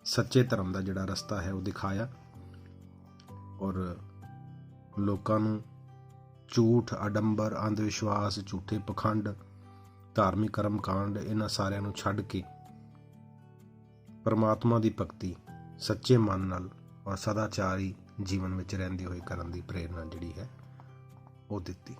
ਸੱਚੇ ਧਰਮ ਦਾ ਜਿਹੜਾ ਰਸਤਾ ਹੈ ਉਹ ਦਿਖਾਇਆ ਔਰ ਲੋਕਾਂ ਨੂੰ ਝੂਠ, ਆਡੰਬਰ, ਅੰਧ ਵਿਸ਼ਵਾਸ, ਝੂਠੇ ਪਖੰਡ, ਧਾਰਮਿਕ ਕਰਮ ਕਾਂਡ ਇਹਨਾਂ ਸਾਰਿਆਂ ਨੂੰ ਛੱਡ ਕੇ ਪਰਮਾਤਮਾ ਦੀ ਭਗਤੀ ਸੱਚੇ ਮਨ ਨਾਲ ਔਰ ਸਦਾਚਾਰੀ ਜੀਵਨ ਵਿੱਚ ਰਹਿੰਦੇ ਹੋਏ ਕਰਨ ਦੀ ਪ੍ਰੇਰਨਾ ਜਿਹੜੀ ਹੈ ਉਹ ਦਿੱਤੀ।